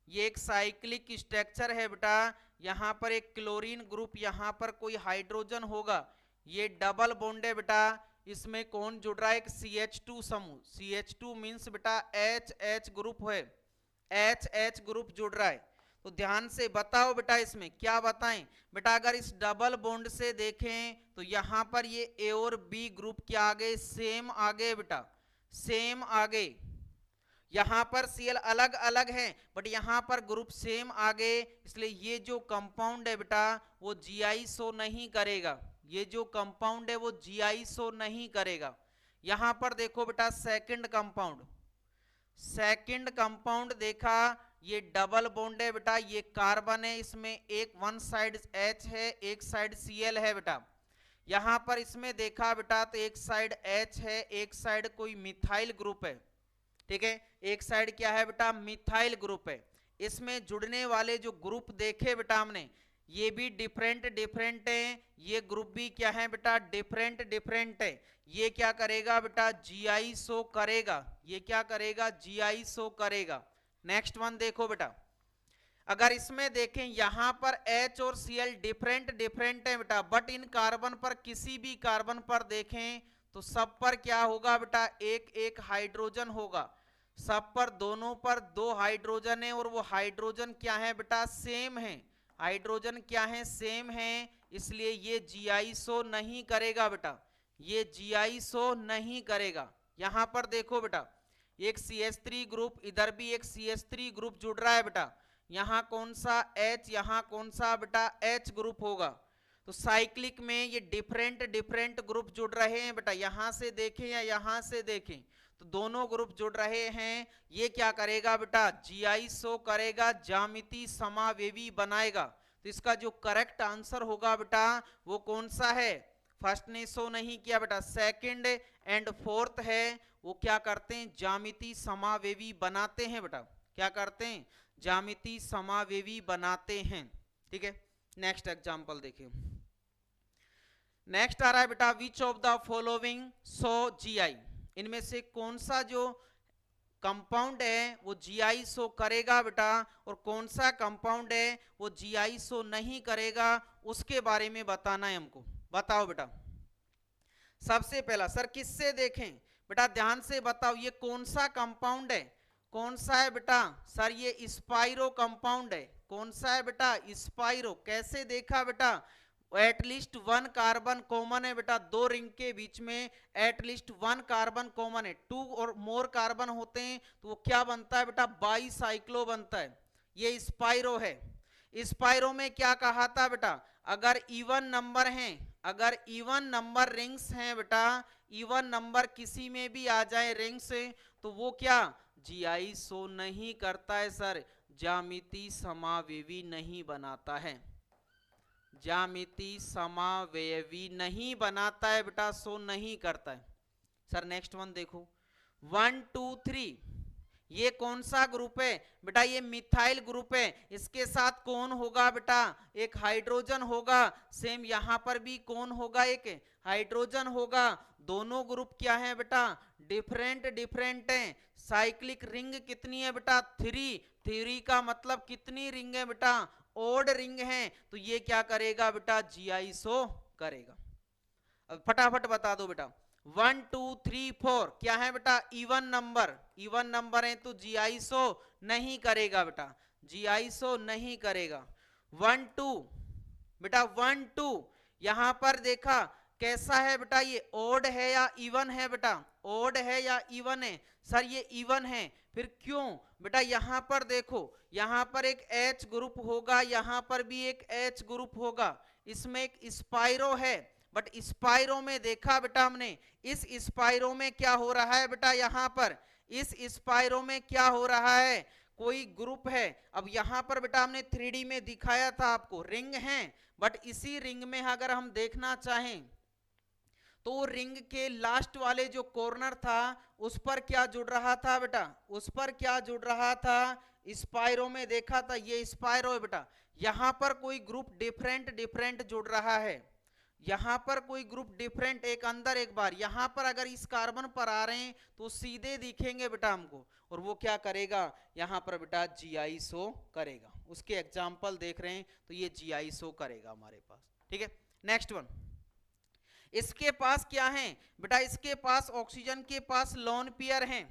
ये एक साइक्लिक स्ट्रक्चर है बेटा, यहां पर एक क्लोरीन ग्रुप, यहां पर कोई हाइड्रोजन होगा, ये डबल बॉन्ड है बेटा, इसमें कौन जुड़ रहा है? एक CH2 समूह। CH2 मीन्स बेटा H ग्रुप है, H ग्रुप जुड़ रहा है। तो ध्यान से बताओ बेटा इसमें क्या बताएं बेटा। अगर इस डबल बॉन्ड से देखें तो यहां पर ये A और B ग्रुप क्या आ गए? सेम आ गए बेटा, सेम आ गए। यहां पर Cl अलग अलग है बट यहां पर ग्रुप सेम आ गए, इसलिए ये जो कंपाउंड है बेटा वो GI शो नहीं करेगा। ये जो कंपाउंड है वो GI शो नहीं करेगा। यहां पर देखो बेटा सेकंड कंपाउंड, सेकंड कंपाउंड देखा, ये डबल बॉन्ड है बेटा, ये कार्बन है, इसमें एक वन साइड H है, एक साइड Cl है बेटा। यहां पर इसमें देखा बेटा तो एक साइड H है, एक साइड कोई मिथाइल ग्रुप है, ठीक है, एक साइड क्या है बेटा? मिथाइल ग्रुप है। इसमें जुड़ने वाले जो ग्रुप देखे बेटा हमने, ये भी डिफरेंट डिफरेंट है, ये ग्रुप भी क्या है बेटा? डिफरेंट डिफरेंट है। ये क्या करेगा बेटा? GI शो करेगा। ये क्या करेगा? GI शो करेगा। नेक्स्ट वन देखो बेटा, अगर इसमें देखें यहां पर H और Cl डिफरेंट डिफरेंट है बेटा, बट इन कार्बन पर किसी भी कार्बन पर देखें तो सब पर क्या होगा बेटा? एक एक हाइड्रोजन होगा। सब पर, दोनों पर दो हाइड्रोजन है और वो हाइड्रोजन क्या है बेटा? सेम है। हाइड्रोजन क्या है? सेम है। इसलिए ये GI शो नहीं करेगा बेटा, ये GI शो नहीं करेगा। यहां पर देखो बेटा एक CH3 ग्रुप, इधर भी एक CH3 ग्रुप जुड़ रहा है बेटा। यहां कौन सा H, यहां कौन सा बेटा? H ग्रुप होगा। तो साइक्लिक में ये डिफरेंट डिफरेंट ग्रुप जुड़ रहे हैं बेटा। यहां से देखें या यहां से देखें तो दोनों ग्रुप जुड़ रहे हैं। ये क्या करेगा बेटा? GI शो करेगा, ज्यामिति समावेवी बनाएगा। तो इसका जो करेक्ट आंसर होगा बेटा वो कौन सा है? फर्स्ट ने शो नहीं किया बेटा, सेकंड एंड फोर्थ है, वो क्या करते हैं? ज्यामिति समावेवी बनाते हैं बेटा। क्या करते हैं? ज्यामिति समावेवी बनाते हैं। ठीक है, नेक्स्ट एग्जांपल देखिए। नेक्स्ट आ रहा है बेटा, which of the following show GI, इनमें से कौन सा जो कंपाउंड है वो GI शो करेगा बेटा, और कौन सा कंपाउंड है वो GI शो नहीं करेगा, उसके बारे में बताना है हमको। बताओ बेटा। सबसे पहला सर किससे देखें बेटा? ध्यान से बताओ, ये कौन सा कंपाउंड है? कौन सा है बेटा? सर ये स्पाइरो कंपाउंड है। कौन सा है बेटा? स्पाइरो। कैसे देखा बेटा? एटलीस्ट वन कार्बन कॉमन है बेटा, दो रिंग के बीच में एटलीस्ट वन कार्बन कॉमन है। टू और मोर कार्बन होते हैं तो वो क्या बनता है बेटा? बाईसाइक्लो बनता है। ये स्पाइरो है। स्पाइरो में क्या कहा था बेटा? अगर इवन नंबर हैं, अगर इवन नंबर रिंग्स हैं बेटा, इवन नंबर किसी में भी आ जाए रिंग से, तो वो क्या? GI शो नहीं करता है सर, ज्यामिति समावेवी नहीं बनाता है। ज्यामिति समावेवी नहीं बनाता है बेटा, शो नहीं करता है। सर नेक्स्ट वन देखो, 1 2 3, ये कौन सा ग्रुप है बेटा? ये मिथाइल ग्रुप है। इसके साथ कौन होगा बेटा? एक हाइड्रोजन होगा। सेम यहां पर भी कौन होगा? एक हाइड्रोजन होगा। दोनों ग्रुप क्या है बेटा? डिफरेंट डिफरेंट हैं। साइक्लिक रिंग कितनी है बेटा? 3। 3 का मतलब कितनी रिंग है बेटा? ओड रिंग है। तो ये क्या करेगा बेटा? GI शो करेगा। अब फटाफट बता दो बेटा। 1 2 3 4 क्या है बेटा? Even number. इवन नंबर है तो GI शो नहीं करेगा बेटा, GI शो नहीं करेगा। 1 2 बेटा, 1 2 यहां पर देखा कैसा है बेटा? ये ओड है या इवन है बेटा? ओड है या इवन है? सर ये इवन है। फिर क्यों बेटा? यहां पर देखो, यहां पर एक H ग्रुप होगा, यहां पर भी एक H ग्रुप होगा। इसमें एक स्पाइरो है, बट स्पाइरो में देखा बेटा हमने, इस स्पाइरो में क्या हो रहा है बेटा? यहां पर इस स्पाइरो में क्या हो रहा है? कोई ग्रुप है। अब यहां पर बेटा हमने 3D में दिखाया था आपको, रिंग है, बट इसी रिंग में अगर हम देखना चाहें तो रिंग के लास्ट वाले जो कॉर्नर था उस पर क्या जुड़ रहा था बेटा? उस पर क्या जुड़ रहा था? स्पाइरो में देखा था, ये स्पाइरो है बेटा। यहां पर कोई ग्रुप डिफरेंट डिफरेंट जुड़ रहा है, यहां पर कोई ग्रुप डिफरेंट, एक अंदर एक बार। यहां पर अगर इस कार्बन पर आ रहे हैं तो सीधे दिखेंगे बेटा हमको, और वो क्या करेगा? यहां पर बेटा GI शो करेगा। उसके एग्जाम्पल देख रहे हैं तो ये GI शो करेगा हमारे पास। ठीक है, नेक्स्ट वन, इसके पास क्या है बेटा, इसके पास ऑक्सीजन के पास लोन पेयर हैं,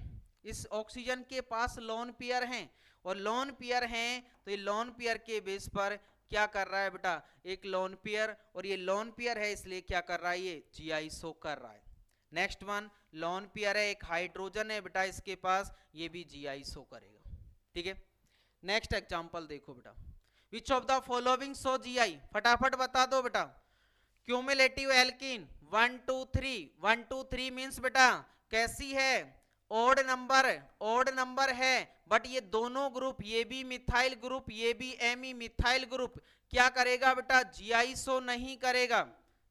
इस ऑक्सीजन के पास लोन पेयर हैं, और लोन पेयर हैं तो ये लोन पेयर के बेस पर क्या कर रहा है बेटा, एक लोन पेयर, और ये लोन पेयर है इसलिए क्या कर रहा है, ये जीआई शो कर रहा है। नेक्स्ट वन लोन पेयर है, एक हाइड्रोजन है बेटा इसके पास, ये भी जीआई शो करेगा। ठीक है, नेक्स्ट एग्जांपल देखो बेटा, which of the following show GI, फटाफट बता दो बेटा। क्यूमुलेटिव एल्कीन 1 2 3, 1 2 3 मींस बेटा कैसी है, ओड नंबर है, बट ये दोनों ग्रुप, ये भी मिथाइल ग्रुप, ये भी एमी मिथाइल ग्रुप, क्या करेगा बेटा, जीआई शो नहीं करेगा।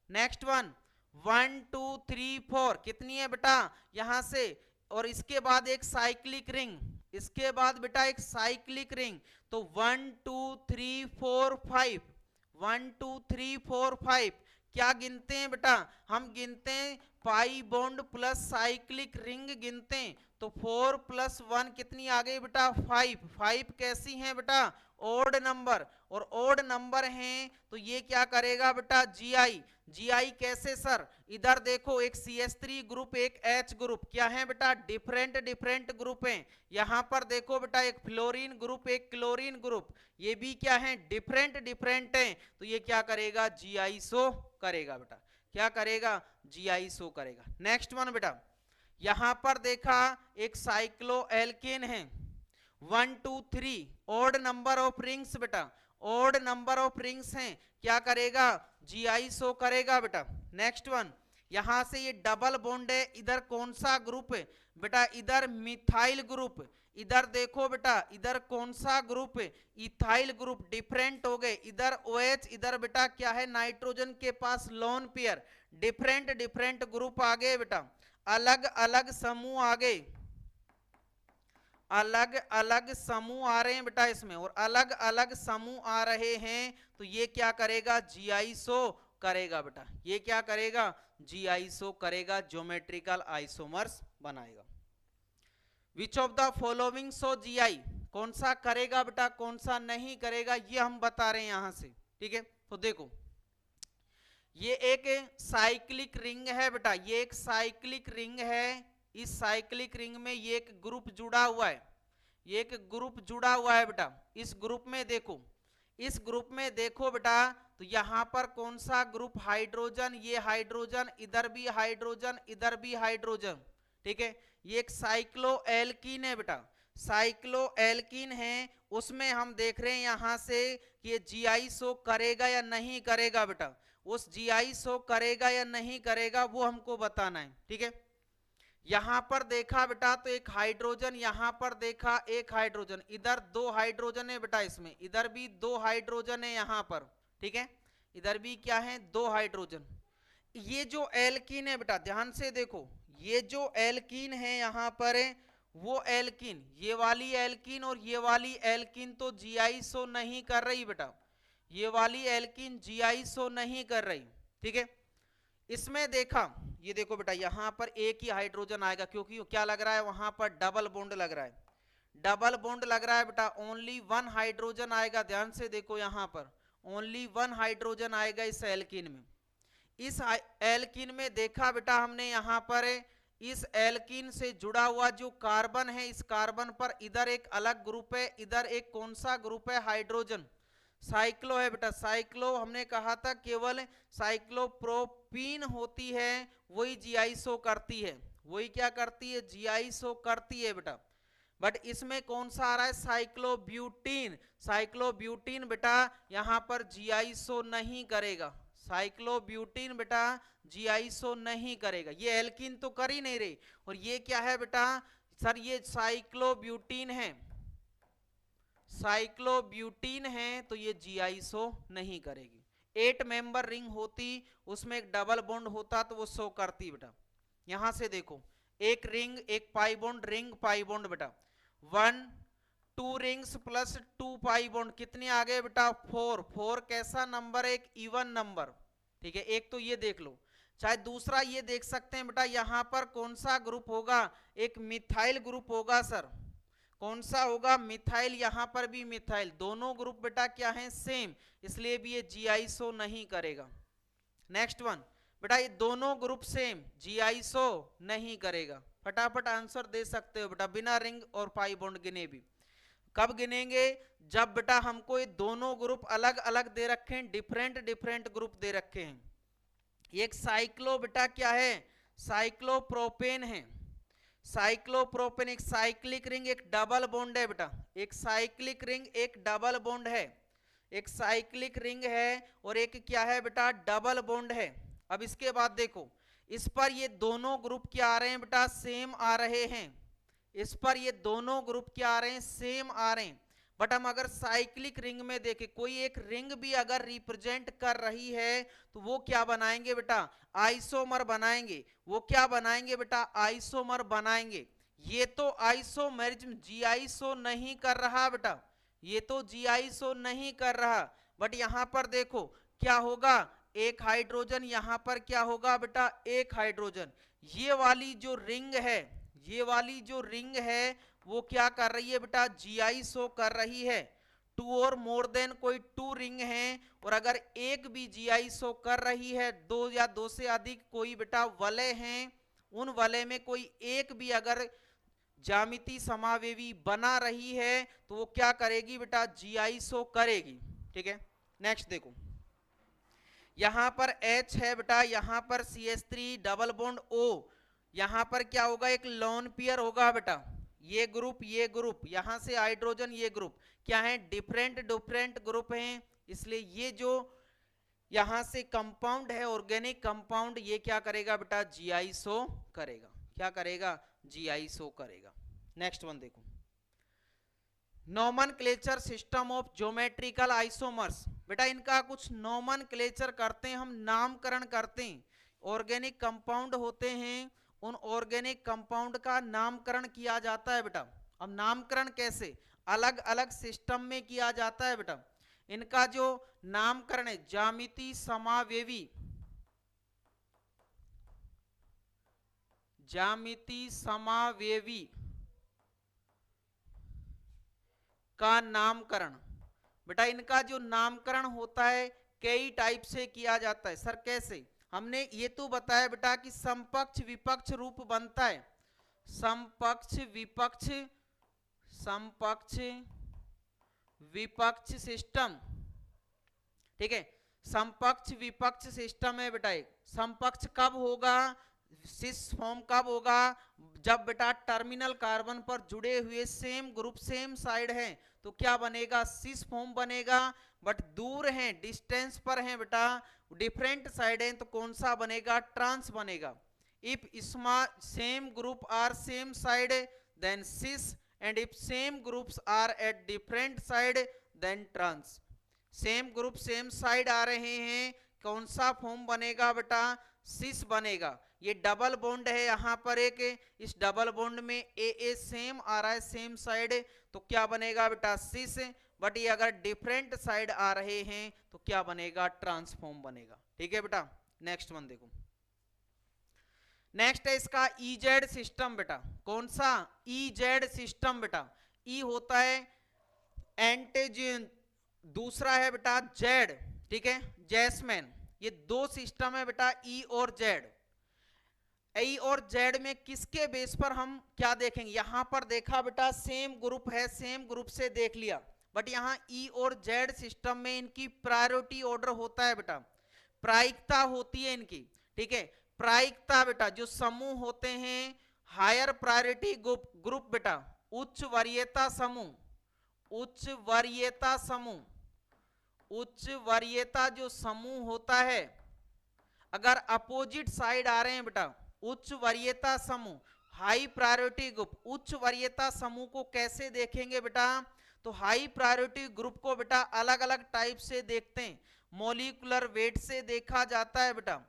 नेक्स्ट वन 1 2 3 4 कितनी है बेटा यहां से, और इसके बाद एक साइक्लिक रिंग, इसके बाद बेटा एक साइक्लिक रिंग, तो 1 2 3 4 5, 1 2 3 4 5 क्या गिनते हैं बेटा, हम गिनते हैं pi bond plus cyclic ring गिनते हैं, तो 4 + 1 कितनी आ गई बेटा 5, 5 कैसी हैं बेटा ओड नंबर, और ओड नंबर हैं तो ये क्या करेगा बेटा जीआई, जीआई कैसे सर, इधर देखो एक CH3 ग्रुप एक H ग्रुप, क्या है बेटा डिफरेंट ग्रुप हैं, यहां पर देखो बेटा एक फ्लोरीन ग्रुप एक क्लोरीन ग्रुप, ये भी क्या है डिफरेंट हैं, तो ये क्या करेगा जीआई शो करेगा बेटा, क्या करेगा जीआई शो करेगा। नेक्स्ट वन बेटा, यहां पर देखा एक साइक्लो एल्केन है 1 2 3 ओड नंबर ऑफ रिंग्स बेटा, ओड नंबर ऑफ रिंग्स हैं, क्या करेगा जीआई शो करेगा बेटा। नेक्स्ट वन, यहां से ये डबल बॉन्ड है, इधर कौन सा ग्रुप है बेटा, इधर मिथाइल ग्रुप, इधर देखो बेटा इधर कौन सा ग्रुप है, इथाइल ग्रुप, डिफरेंट हो गए, इधर OH, इधर बेटा क्या है नाइट्रोजन के पास लोन पेयर, डिफरेंट ग्रुप आ गए बेटा, अलग अलग समूह आ गए, अलग अलग समूह आ रहे हैं बेटा इसमें, और अलग अलग समूह आ रहे हैं तो ये क्या करेगा जीआई शो करेगा बेटा, ये क्या करेगा जीआई शो करेगा, ज्योमेट्रिकल आइसोमर्स बनाएगा। Which of the following show GI, कौन सा करेगा बेटा कौन सा नहीं करेगा, ये हम बता रहे हैं यहां से। ठीक है, तो देखो ये एक साइक्लिक रिंग है बेटा, ये एक साइक्लिक रिंग है, इस साइक्लिक रिंग में ये एक ग्रुप जुड़ा हुआ है, ये एक ग्रुप जुड़ा हुआ है बेटा, इस ग्रुप में देखो, इस ग्रुप में देखो बेटा, तो यहां पर कौन सा ग्रुप हाइड्रोजन, ये हाइड्रोजन, इधर भी हाइड्रोजन, इधर भी हाइड्रोजन। ठीक है, ये एक साइक्लो एल्कीन है बेटा, साइक्लो एल्कीन है, उसमें हम देख रहे हैं यहां से कि ये जीआई शो करेगा या नहीं करेगा बेटा, उस जीआई शो करेगा या नहीं करेगा वो हमको बताना है। ठीक है, यहां पर देखा बेटा तो एक हाइड्रोजन, यहां पर देखा एक हाइड्रोजन, इधर 2 हाइड्रोजन है बेटा इसमें, इधर भी 2 हाइड्रोजन है यहां पर। ठीक है, इधर भी क्या है 2 हाइड्रोजन। ये जो एल्कीन है बेटा ध्यान से देखो, ये जो एल्कीन है यहां पर है वो एल्कीन, ये वाली एल्कीन और ये वाली एल्कीन तो जीआई शो नहीं कर रही बेटा, ये वाली एल्कीन जीआई शो नहीं कर रही। ठीक है, इसमें देखा ये देखो बेटा यहां पर एक ही हाइड्रोजन आएगा, क्योंकि क्या लग रहा है वहां पर डबल बॉन्ड लग रहा है, डबल बॉन्ड लग रहा है बेटा, ओनली 1 हाइड्रोजन आएगा, ध्यान से देखो यहां पर ओनली 1 हाइड्रोजन आएगा इस एल्कीन में। इस एल्कीन में देखा बेटा हमने यहां पर इस एल्कीन से जुड़ा हुआ जो कार्बन है, इस कार्बन पर इधर एक अलग ग्रुप है, इधर एक कौन सा ग्रुप है हाइड्रोजन, साइक्लो है बेटा, साइक्लो हमने कहा था केवल साइक्लोप्रोपीन होती है वही जीआई शो करती है, वही क्या करती है जीआई शो करती है बेटा, बट इसमें कौन सा आ रहा है साइक्लोब्यूटीन, साइक्लोब्यूटीन बेटा यहां पर जीआई शो नहीं करेगा, साइक्लोब्यूटीन बेटा जीआई शो नहीं करेगा, ये एल्कीन तो कर ही नहीं रही, और ये क्या है बेटा सर ये साइक्लोब्यूटीन है, साइक्लोब्यूटीन है तो ये जीआई शो नहीं करेगी। 8 मेंबर रिंग होती उसमें एक डबल बॉन्ड होता तो वो शो करती बेटा। यहां से देखो एक रिंग एक pi bond, ring pi bond बेटा 1 2 रिंग्स प्लस 2 पाई बॉन्ड कितने आ गए बेटा 4, 4 कैसा नंबर एक इवन नंबर। ठीक है, एक तो ये देख लो, चाहे दूसरा ये देख सकते हैं बेटा यहां पर कौन सा ग्रुप होगा, एक मिथाइल ग्रुप होगा सर, कौन सा होगा मिथाइल, यहां पर भी मिथाइल, दोनों ग्रुप बेटा क्या है सेम, इसलिए भी ये जीआई शो नहीं करेगा। नेक्स्ट वन बेटा ये दोनों ग्रुप सेम, जी आइसो नहीं करेगा। फटाफट आंसर दे सकते हो बेटा बिना रिंग और पाई बॉन्ड गिने भी। कब गिनेंगे? जब बेटा हमको ये दोनों ग्रुप अलग अलग दे रखे हैं, डिफरेंट डिफरेंट ग्रुप दे रखे हैं। एक साइक्लो बेटा क्या है, साइक्लोप्रोपेन है। साइक्लोप्रोपेन एक साइक्लिक रिंग, एक डबल बॉन्ड है बेटा, एक साइक्लिक रिंग एक डबल बॉन्ड है, एक साइक्लिक रिंग है और एक क्या है बेटा, डबल बॉन्ड है। अब इसके बाद देखो, इस पर ये दोनों ग्रुप क्या आ रहे हैं बेटा, सेम आ रहे हैं। इस पर ये दोनों ग्रुप क्या आ रहे हैं, सेम आ रहे हैं। बट हम अगर साइक्लिक रिंग में देखें, कोई एक रिंग भी अगर रिप्रेजेंट कर रही है तो वो क्या बनाएंगे बेटा, आइसोमर बनाएंगे। वो क्या बनाएंगे बेटा, आइसोमर बनाएंगे। ये तो आइसोमेरिज्म जी आइसो नहीं कर रहा बेटा, ये तो जी आइसो नहीं कर रहा। बट यहां पर देखो क्या होगा, एक हाइड्रोजन, यहां पर क्या होगा बेटा, एक हाइड्रोजन। ये वाली जो रिंग है, ये वाली जो रिंग है वो क्या कर रही है बेटा, जीआई शो कर रही है। टू और मोर देन कोई टू रिंग है और अगर एक भी जीआई शो कर रही है, दो या दो से अधिक कोई बेटा वलय हैं, उन वलय में कोई एक भी अगर ज्यामिति समावेवी बना रही है तो वो क्या करेगी बेटा, जीआई शो करेगी। ठीक है, नेक्स्ट देखो, यहां पर H है बेटा, यहां पर CH3 डबल बॉन्ड O, यहां पर क्या होगा, एक लोन पेयर होगा बेटा। ये ग्रुप यहां से हाइड्रोजन, ये ग्रुप क्या है, डिफरेंट डिफरेंट ग्रुप हैं, इसलिए ये जो यहां से कंपाउंड है ऑर्गेनिक कंपाउंड, ये क्या करेगा बेटा, जीआई शो करेगा। क्या करेगा, जीआई शो करेगा। नेक्स्ट वन देखो, nomenclature system of geometrical isomers. बेटा इनका कुछ नोमेनक्लेचर करते हैं हम, नामकरण करते हैं। ऑर्गेनिक कंपाउंड होते हैं, उन ऑर्गेनिक कंपाउंड का नामकरण किया जाता है बेटा। अब नामकरण कैसे, अलग अलग सिस्टम में किया जाता है बेटा। इनका जो नामकरण है, ज्यामिति समावेवी, ज्यामिति समावेवी का नामकरण, बेटा इनका जो नामकरण होता है कई टाइप से किया जाता है। सर कैसे, हमने ये तो बताया बेटा कि समपक्ष विपक्ष रूप बनता है, समपक्ष विपक्ष, समपक्ष विपक्ष सिस्टम। ठीक है, समपक्ष विपक्ष सिस्टम है बेटा। एक समपक्ष कब होगा, सिस फॉर्म कब होगा, जब बेटा टर्मिनल कार्बन पर जुड़े हुए सेम ग्रुप सेम साइड है तो क्या बनेगा, सिस फॉर्म बनेगा। बट दूर हैं, डिस्टेंस पर हैं बेटा, डिफरेंट साइड हैं तो कौन सा बनेगा, ट्रांस बनेगा। If same group are same side then cis, and if same groups are at different side then trans. Same group same side आ रहे हैं, कौन सा फॉर्म बनेगा बेटा, सिस बनेगा। ये डबल बॉन्ड है यहां पर एक, इस डबल बॉन्ड में ए सेम आ रहा है सेम साइड, तो क्या बनेगा बेटा, सिस। बट ये अगर डिफरेंट साइड आ रहे हैं तो क्या बनेगा, ट्रांसफॉर्म बनेगा। ठीक है बेटा, नेक्स्ट वन देखो, नेक्स्ट है इसका ईजेड सिस्टम बेटा। कौन सा, ईजेड सिस्टम बेटा। ई होता है एंटीजन, दूसरा है बेटा जेड। ठीक है, जैस्मिन, ये दो सिस्टम है बेटा, ई और जेड। ई और जेड में किसके बेस पर हम क्या देखेंगे, यहां पर देखा बेटा सेम ग्रुप है, सेम ग्रुप से देख लिया। बट यहां ई और जेड सिस्टम में इनकी प्रायोरिटी ऑर्डर होता है बेटा, प्रायिकता होती है इनकी। ठीक है, प्रायिकता बेटा, जो समूह होते हैं हायर प्रायोरिटी ग्रुप बेटा, उच्च वरीयता समूह, उच्च वरीयता समूह, उच्च वरीयता जो समूह होता है, अगर अपोजिट साइड आ रहे हैं बेटा, उच्च वरीयता समूह, हाई प्रायोरिटी ग्रुप। उच्च वरीयता समूह को कैसे देखेंगे बेटा, तो हाई प्रायोरिटी ग्रुप को बेटा अलग अलग टाइप से देखते हैं, मॉलिक्यूलर वेट से देखा जाता है बेटा।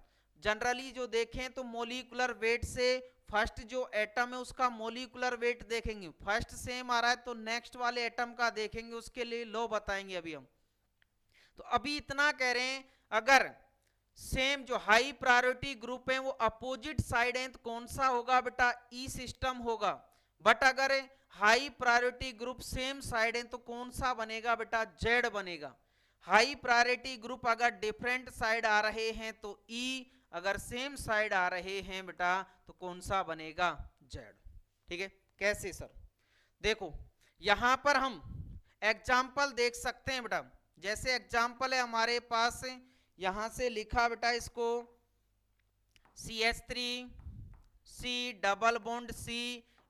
जनरली जो देखें तो मॉलिक्यूलर वेट से, फर्स्ट जो एटम है उसका मॉलिक्यूलर वेट देखेंगे, फर्स्ट सेम आ रहा है तो नेक्स्ट वाले एटम का देखेंगे, उसके लिए लो बताएंगे अभी हम। तो अभी इतना कह रहे हैं, अगर सेम जो हाई प्रायोरिटी ग्रुप है वो अपोजिट साइड है तो कौन सा होगा बेटा, ई सिस्टम होगा। बट अगर high priority group same side है तो कौन सा बनेगा बेटा, जेड बनेगा। हाई प्रायोरिटी ग्रुप अगर डिफरेंट साइड आ रहे हैं तो ई, अगर सेम साइड आ रहे हैं बेटा तो कौन सा बनेगा, जेड। ठीक है, कैसे सर, देखो यहां पर हम एग्जाम्पल देख सकते हैं बेटा, जैसे एग्जाम्पल है हमारे पास, यहां से लिखा बेटा इसको CH3 C double bond C,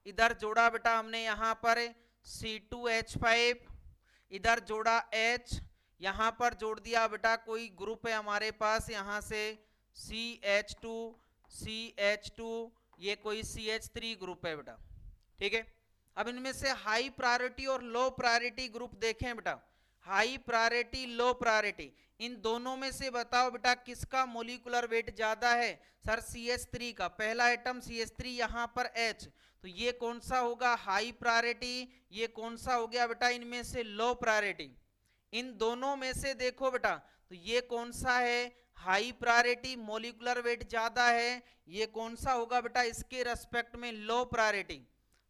इधर जोड़ा बेटा हमने यहां पर C2H5, इधर जोड़ा H, यहां पर जोड़ दिया बेटा कोई ग्रुप है हमारे पास यहां से CH2 CH2, ये कोई CH3 ग्रुप है बेटा। ठीक है, अब इनमें से हाई प्रायोरिटी और लो प्रायोरिटी ग्रुप देखें बेटा, हाई प्रायोरिटी लो प्रायोरिटी, इन दोनों में से बताओ बेटा किसका मोलिकुलर वेट ज्यादा है, सर CH3 का, पहला एटम CH3 यहां पर H, तो ये कौन सा होगा हाई प्रायोरिटी, ये कौन सा हो गया बेटा इनमें से लो प्रायोरिटी। इन दोनों में से देखो बेटा तो ये कौन सा है हाई प्रायोरिटी, मोलिकुलर वेट ज्यादा है, ये कौन सा होगा बेटा इसके रेस्पेक्ट में लो प्रायोरिटी।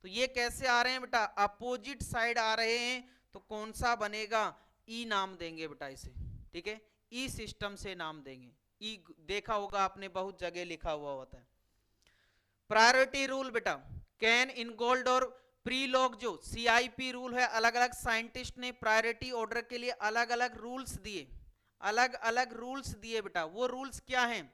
तो ये कैसे आ रहे हैं बेटा, अपोजिट साइड आ रहे हैं, तो कौन सा बनेगा, ई नाम देंगे बेटा इसे। ठीक है, ई सिस्टम से नाम देंगे, ई देखा होगा आपने बहुत जगह लिखा हुआ होता है। प्रायोरिटी रूल बेटा, कैन इनगोल्ड और प्रीलॉग जो CIP रूल है, अलग अलग साइंटिस्ट ने प्रायोरिटी ऑर्डर के लिए अलग अलग रूल्स दिए, अलग अलग रूल्स दिए बेटा। वो रूल्स क्या हैं,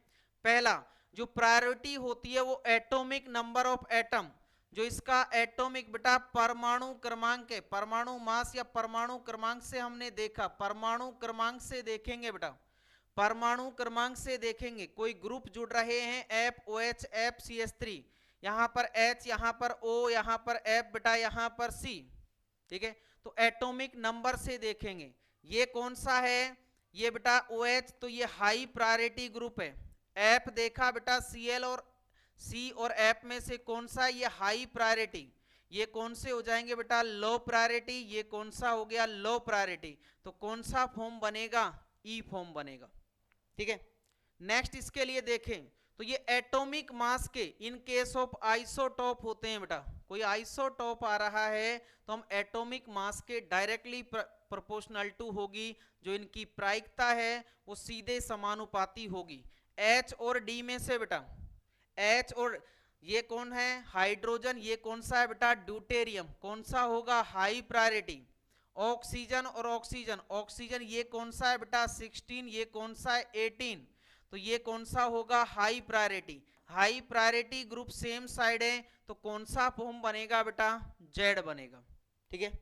पहला जो प्रायोरिटी होती है वो एटॉमिक नंबर ऑफ एटम, जो इसका एटॉमिक बेटा परमाणु क्रमांक है, परमाणु मास या परमाणु क्रमांक से हमने देखा, परमाणु क्रमांक से देखेंगे बेटा, परमाणु क्रमांक से देखेंगे, कोई ग्रुप जुड़ रहे हैं FOH FCH3, यहां पर H, यहां पर O, यहां पर F बेटा, यहां पर C। ठीक है, तो एटॉमिक नंबर से देखेंगे, ये कौन सा है, ये बेटा OH, तो ये हाई प्रायोरिटी ग्रुप है। F देखा बेटा Cl और C और F में से कौन सा, ये हाई प्रायोरिटी, ये कौन से हो जाएंगे बेटा लो प्रायोरिटी, ये कौन सा हो गया लो प्रायोरिटी, तो कौन सा फॉर्म बनेगा, ई फॉर्म बनेगा। ठीक है, नेक्स्ट इसके लिए देखें तो ये एटॉमिक मास के इन केस ऑफ आइसोटॉप होते हैं बेटा, कोई आइसोटॉप आ रहा है तो हम एटॉमिक मास के डायरेक्टली प्रोपोर्शनल टू होगी, जो इनकी प्रायिकता है वो सीधे समानुपाती होगी। H और D में से बेटा H और ये कौन है हाइड्रोजन, ये कौन सा है बेटा ड्यूटेरियम, कौन सा होगा हाई प्रायोरिटी। ऑक्सीजन और ऑक्सीजन, ऑक्सीजन ये कौन सा है बेटा 16, ये कौन सा है 18, तो ये कौन सा होगा high priority. High priority group same side है तो कौन सा फॉर्म बनेगा बेटा जेड बनेगा। ठीक है,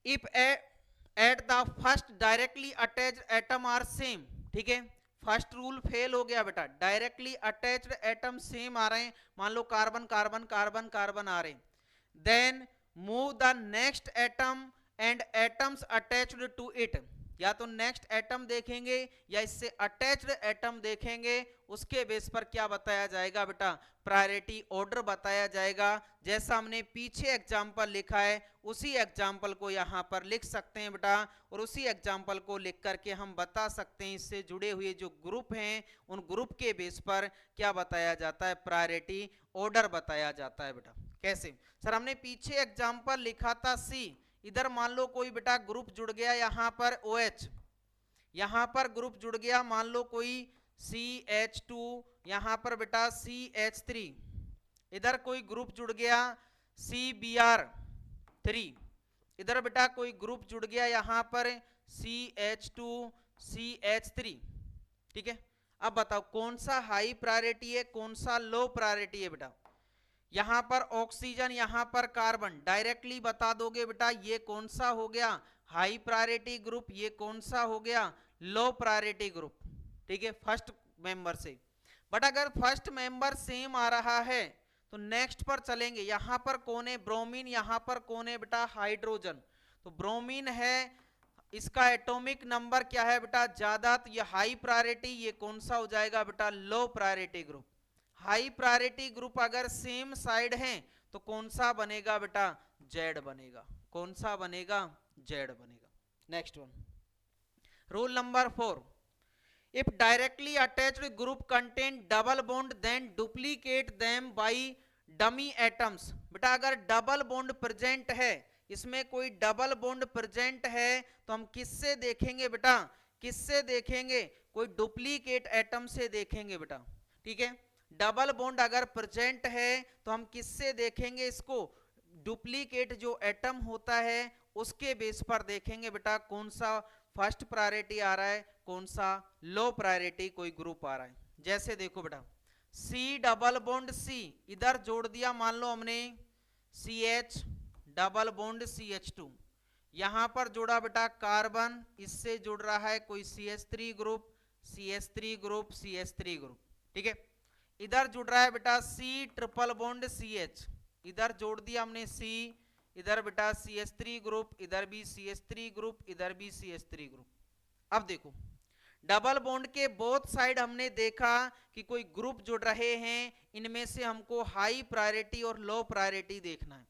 if at the first directly attached atom are same, ठीक है फर्स्ट रूल फेल हो गया बेटा, डायरेक्टली अटैच्ड एटम सेम आ रहे हैं, मान लो कार्बन कार्बन कार्बन कार्बन आ रहे हैं, then move the next atom and atoms attached to it, या तो नेक्स्ट एटम देखेंगे या इससे अटैच्ड एटम देखेंगे, उसके बेस पर क्या बताया जाएगा बेटा प्रायोरिटी ऑर्डर बताया जाएगा। जैसा हमने पीछे एग्जाम्पल लिखा है उसी एग्जाम्पल को यहाँ पर लिख सकते हैं बेटा, और उसी एग्जाम्पल को लिख करके हम बता सकते हैं इससे जुड़े हुए जो ग्रुप हैं उन ग्रुप के बेस पर क्या बताया जाता है प्रायोरिटी ऑर्डर बताया जाता है बेटा। कैसे सर, हमने पीछे एग्जाम्पल लिखा था C, इधर मान लो कोई बेटा ग्रुप जुड़ गया यहाँ पर OH, यहाँ पर ग्रुप जुड़ गया मान लो कोई CH2, यहाँ पर बेटा CH3, इधर कोई ग्रुप जुड़ गया CBr3, इधर बेटा कोई ग्रुप जुड़ गया यहाँ पर CH2 CH3। ठीक है, अब बताओ कौन सा हाई प्रायोरिटी है कौन सा लो प्रायोरिटी है बेटा। यहां पर ऑक्सीजन यहां पर कार्बन, डायरेक्टली बता दोगे बेटा ये कौन सा हो गया हाई प्रायोरिटी ग्रुप, ये कौन सा हो गया लो प्रायोरिटी ग्रुप। ठीक है, फर्स्ट मेंबर से, बट अगर फर्स्ट मेंबर सेम आ रहा है तो नेक्स्ट पर चलेंगे, यहां पर कौन है ब्रोमीन, यहां पर कौन है बेटा हाइड्रोजन, तो ब्रोमीन है, इसका एटॉमिक नंबर क्या है बेटा ज्यादा, तो ये हाई प्रायोरिटी, ये कौन सा हो जाएगा बेटा low priority group. High priority group अगर सेम साइड हैं तो कौन सा बनेगा बेटा जेड बनेगा, कौन सा बनेगा जेड बनेगा। Next one, rule number 4, if directly attached group contain double bond then duplicate them by dummy atoms. बेटा अगर डबल बॉन्ड प्रेजेंट है, इसमें कोई डबल बॉन्ड प्रेजेंट है तो हम किससे देखेंगे बेटा, किससे देखेंगे, कोई डुप्लीकेट एटम से देखेंगे बेटा, ठीक है। डबल बॉन्ड अगर प्रेजेंट है तो हम किससे देखेंगे इसको, डुप्लीकेट जो एटम होता है उसके बेस पर देखेंगे बेटा कौन सा फर्स्ट प्रायोरिटी आ रहा है, कौन सा लो प्रायोरिटी कोई ग्रुप आ रहा है। जैसे देखो बेटा C डबल बॉन्ड C इधर जोड़ दिया, मान लो हमने CH डबल बॉन्ड CH2, यहां पर जोड़ा बेटा कार्बन, इससे जुड़ रहा है कोई CH3 group, CH3 group, CH3 group, ठीक है। इधर जुड़ रहा है बेटा C ट्रिपल बॉन्ड CH, इधर जोड़ दिया हमने C, इधर बेटा CH3 ग्रुप, इधर भी CH3 ग्रुप, इधर भी CH3 ग्रुप। अब देखो डबल बॉन्ड के बोथ साइड हमने देखा कि कोई ग्रुप जुड़ रहे हैं, इनमें से हमको हाई प्रायोरिटी और लो प्रायोरिटी देखना है।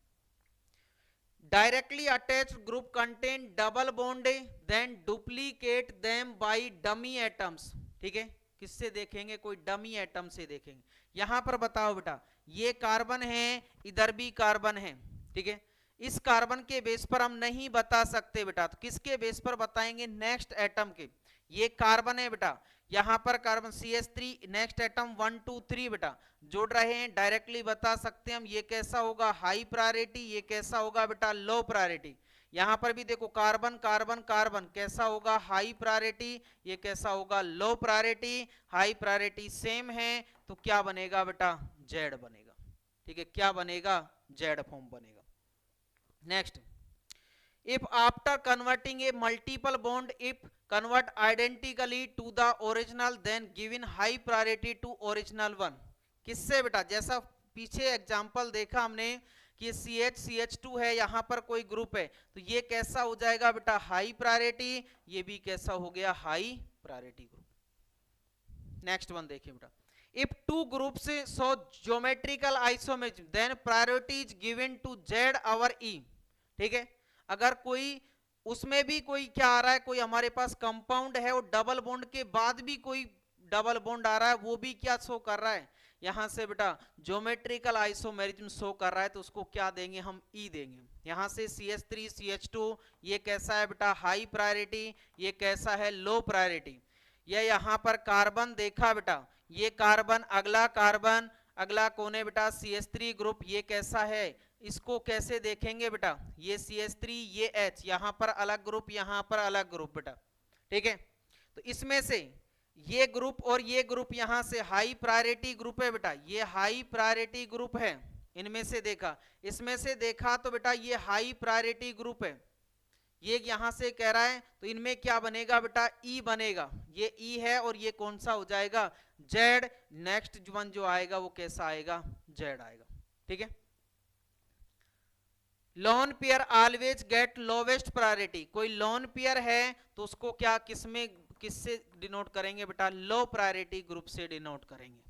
Directly attached group contain double bond, then duplicate them by dummy atoms, ठीक है। किससे देखेंगे, कोई डमी एटम से देखेंगे। यहां पर बताओ बेटा ये कार्बन है, इधर भी कार्बन है, ठीक है। इस कार्बन के बेस पर हम नहीं बता सकते बेटा, तो किसके बेस पर बताएंगे, नेक्स्ट एटम के। ये कार्बन है बेटा, यहां पर कार्बन CH3, नेक्स्ट एटम 1 2 3 बेटा जोड़ रहे हैं, डायरेक्टली बता सकते हैं हम ये कैसा होगा हाई प्रायोरिटी, ये कैसा होगा बेटा लो प्रायोरिटी। यहां पर भी देखो कार्बन कार्बन कार्बन कैसा होगा हाई प्रायोरिटी, ये कैसा होगा low priority. High priority same है तो क्या बनेगा बेटा जेड बनेगा, ठीक है। क्या बनेगा, जेड फॉर्म बनेगा। Next, if after converting a multiple bond if convert identically to the original then given high priority to original one। किससे बेटा, जैसा पीछे एग्जांपल देखा हमने कि CH CH2 है, यहां पर कोई ग्रुप है तो ये कैसा हो जाएगा बेटा हाई प्रायोरिटी, ये भी कैसा हो गया high priority group. Next one देखिए बेटा, if two groups show geometrical isomerism then priority is given to Z over E, ठीक है। अगर कोई उसमें भी कोई क्या आ रहा है, कोई हमारे पास कंपाउंड है और डबल बॉन्ड के बाद भी कोई डबल बॉन्ड आ रहा है, वो भी क्या शो कर रहा है, यहां से बेटा ज्योमेट्रिकल आइसोमेरिज्म शो कर रहा है तो उसको क्या देंगे हम ई देंगे। यहां से CH3 CH2 ये कैसा है बेटा हाई प्रायोरिटी, ये कैसा है लो प्रायोरिटी। ये यहां पर कार्बन देखा बेटा, ये कार्बन अगला कौन है बेटा CH3 ग्रुप, ये कैसा है, इसको कैसे देखेंगे बेटा, ये CH3 ये H, यहां पर अलग ग्रुप यहां पर अलग ग्रुप बेटा, ठीक है। तो इसमें से ये ग्रुप और ये ग्रुप यहां से हाई प्रायोरिटी ग्रुप है बेटा, ये हाई प्रायोरिटी ग्रुप है, इनमें से देखा, इसमें से देखा तो बेटा ये हाई प्रायोरिटी ग्रुप है, ये यहां से कह रहा है तो इनमें क्या बनेगा बेटा ई बनेगा, ये ई है और ये कौन सा हो जाएगा जेड। नेक्स्ट वन जो आएगा वो कैसा आएगा जेड आएगा, ठीक है। Lone pair always get lowest priority, कोई लोन पेयर है तो उसको क्या किससे डिनोट करेंगे बेटा लो प्रायोरिटी ग्रुप से डिनोट करेंगे।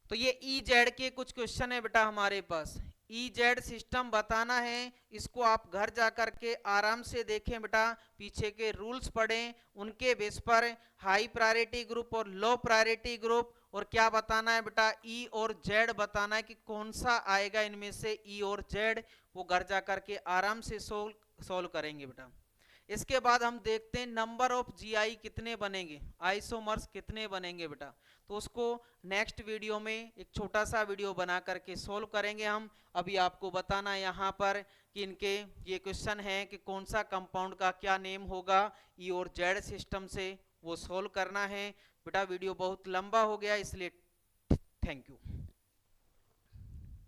तो ये ई जेड के कुछ क्वेश्चन है बेटा हमारे पास, ई जेड सिस्टम बताना है, इसको आप घर जाकर के आराम से देखें बेटा, पीछे के रूल्स पढ़ें, उनके बेस पर हाई प्रायोरिटी ग्रुप और लो प्रायोरिटी ग्रुप और क्या बताना है बेटा ई और जेड बताना है कि कौन सा आएगा इनमें से ई और जेड, वो घर जाकर के आराम से सोल्व करेंगे बेटा। इसके बाद हम देखते हैं नंबर ऑफ जीआई कितने बनेंगे, आइसोमर्स कितने बनेंगे बेटा, तो उसको नेक्स्ट वीडियो में एक छोटा सा वीडियो बना करके सोल्व करेंगे हम। अभी आपको बताना है यहाँ पर कि इनके ये क्वेश्चन है कि कौन सा कंपाउंड का क्या नेम होगा ई और जेड सिस्टम से, वो सोल्व करना है बेटा। वीडियो बहुत लंबा हो गया इसलिए थैंक यू।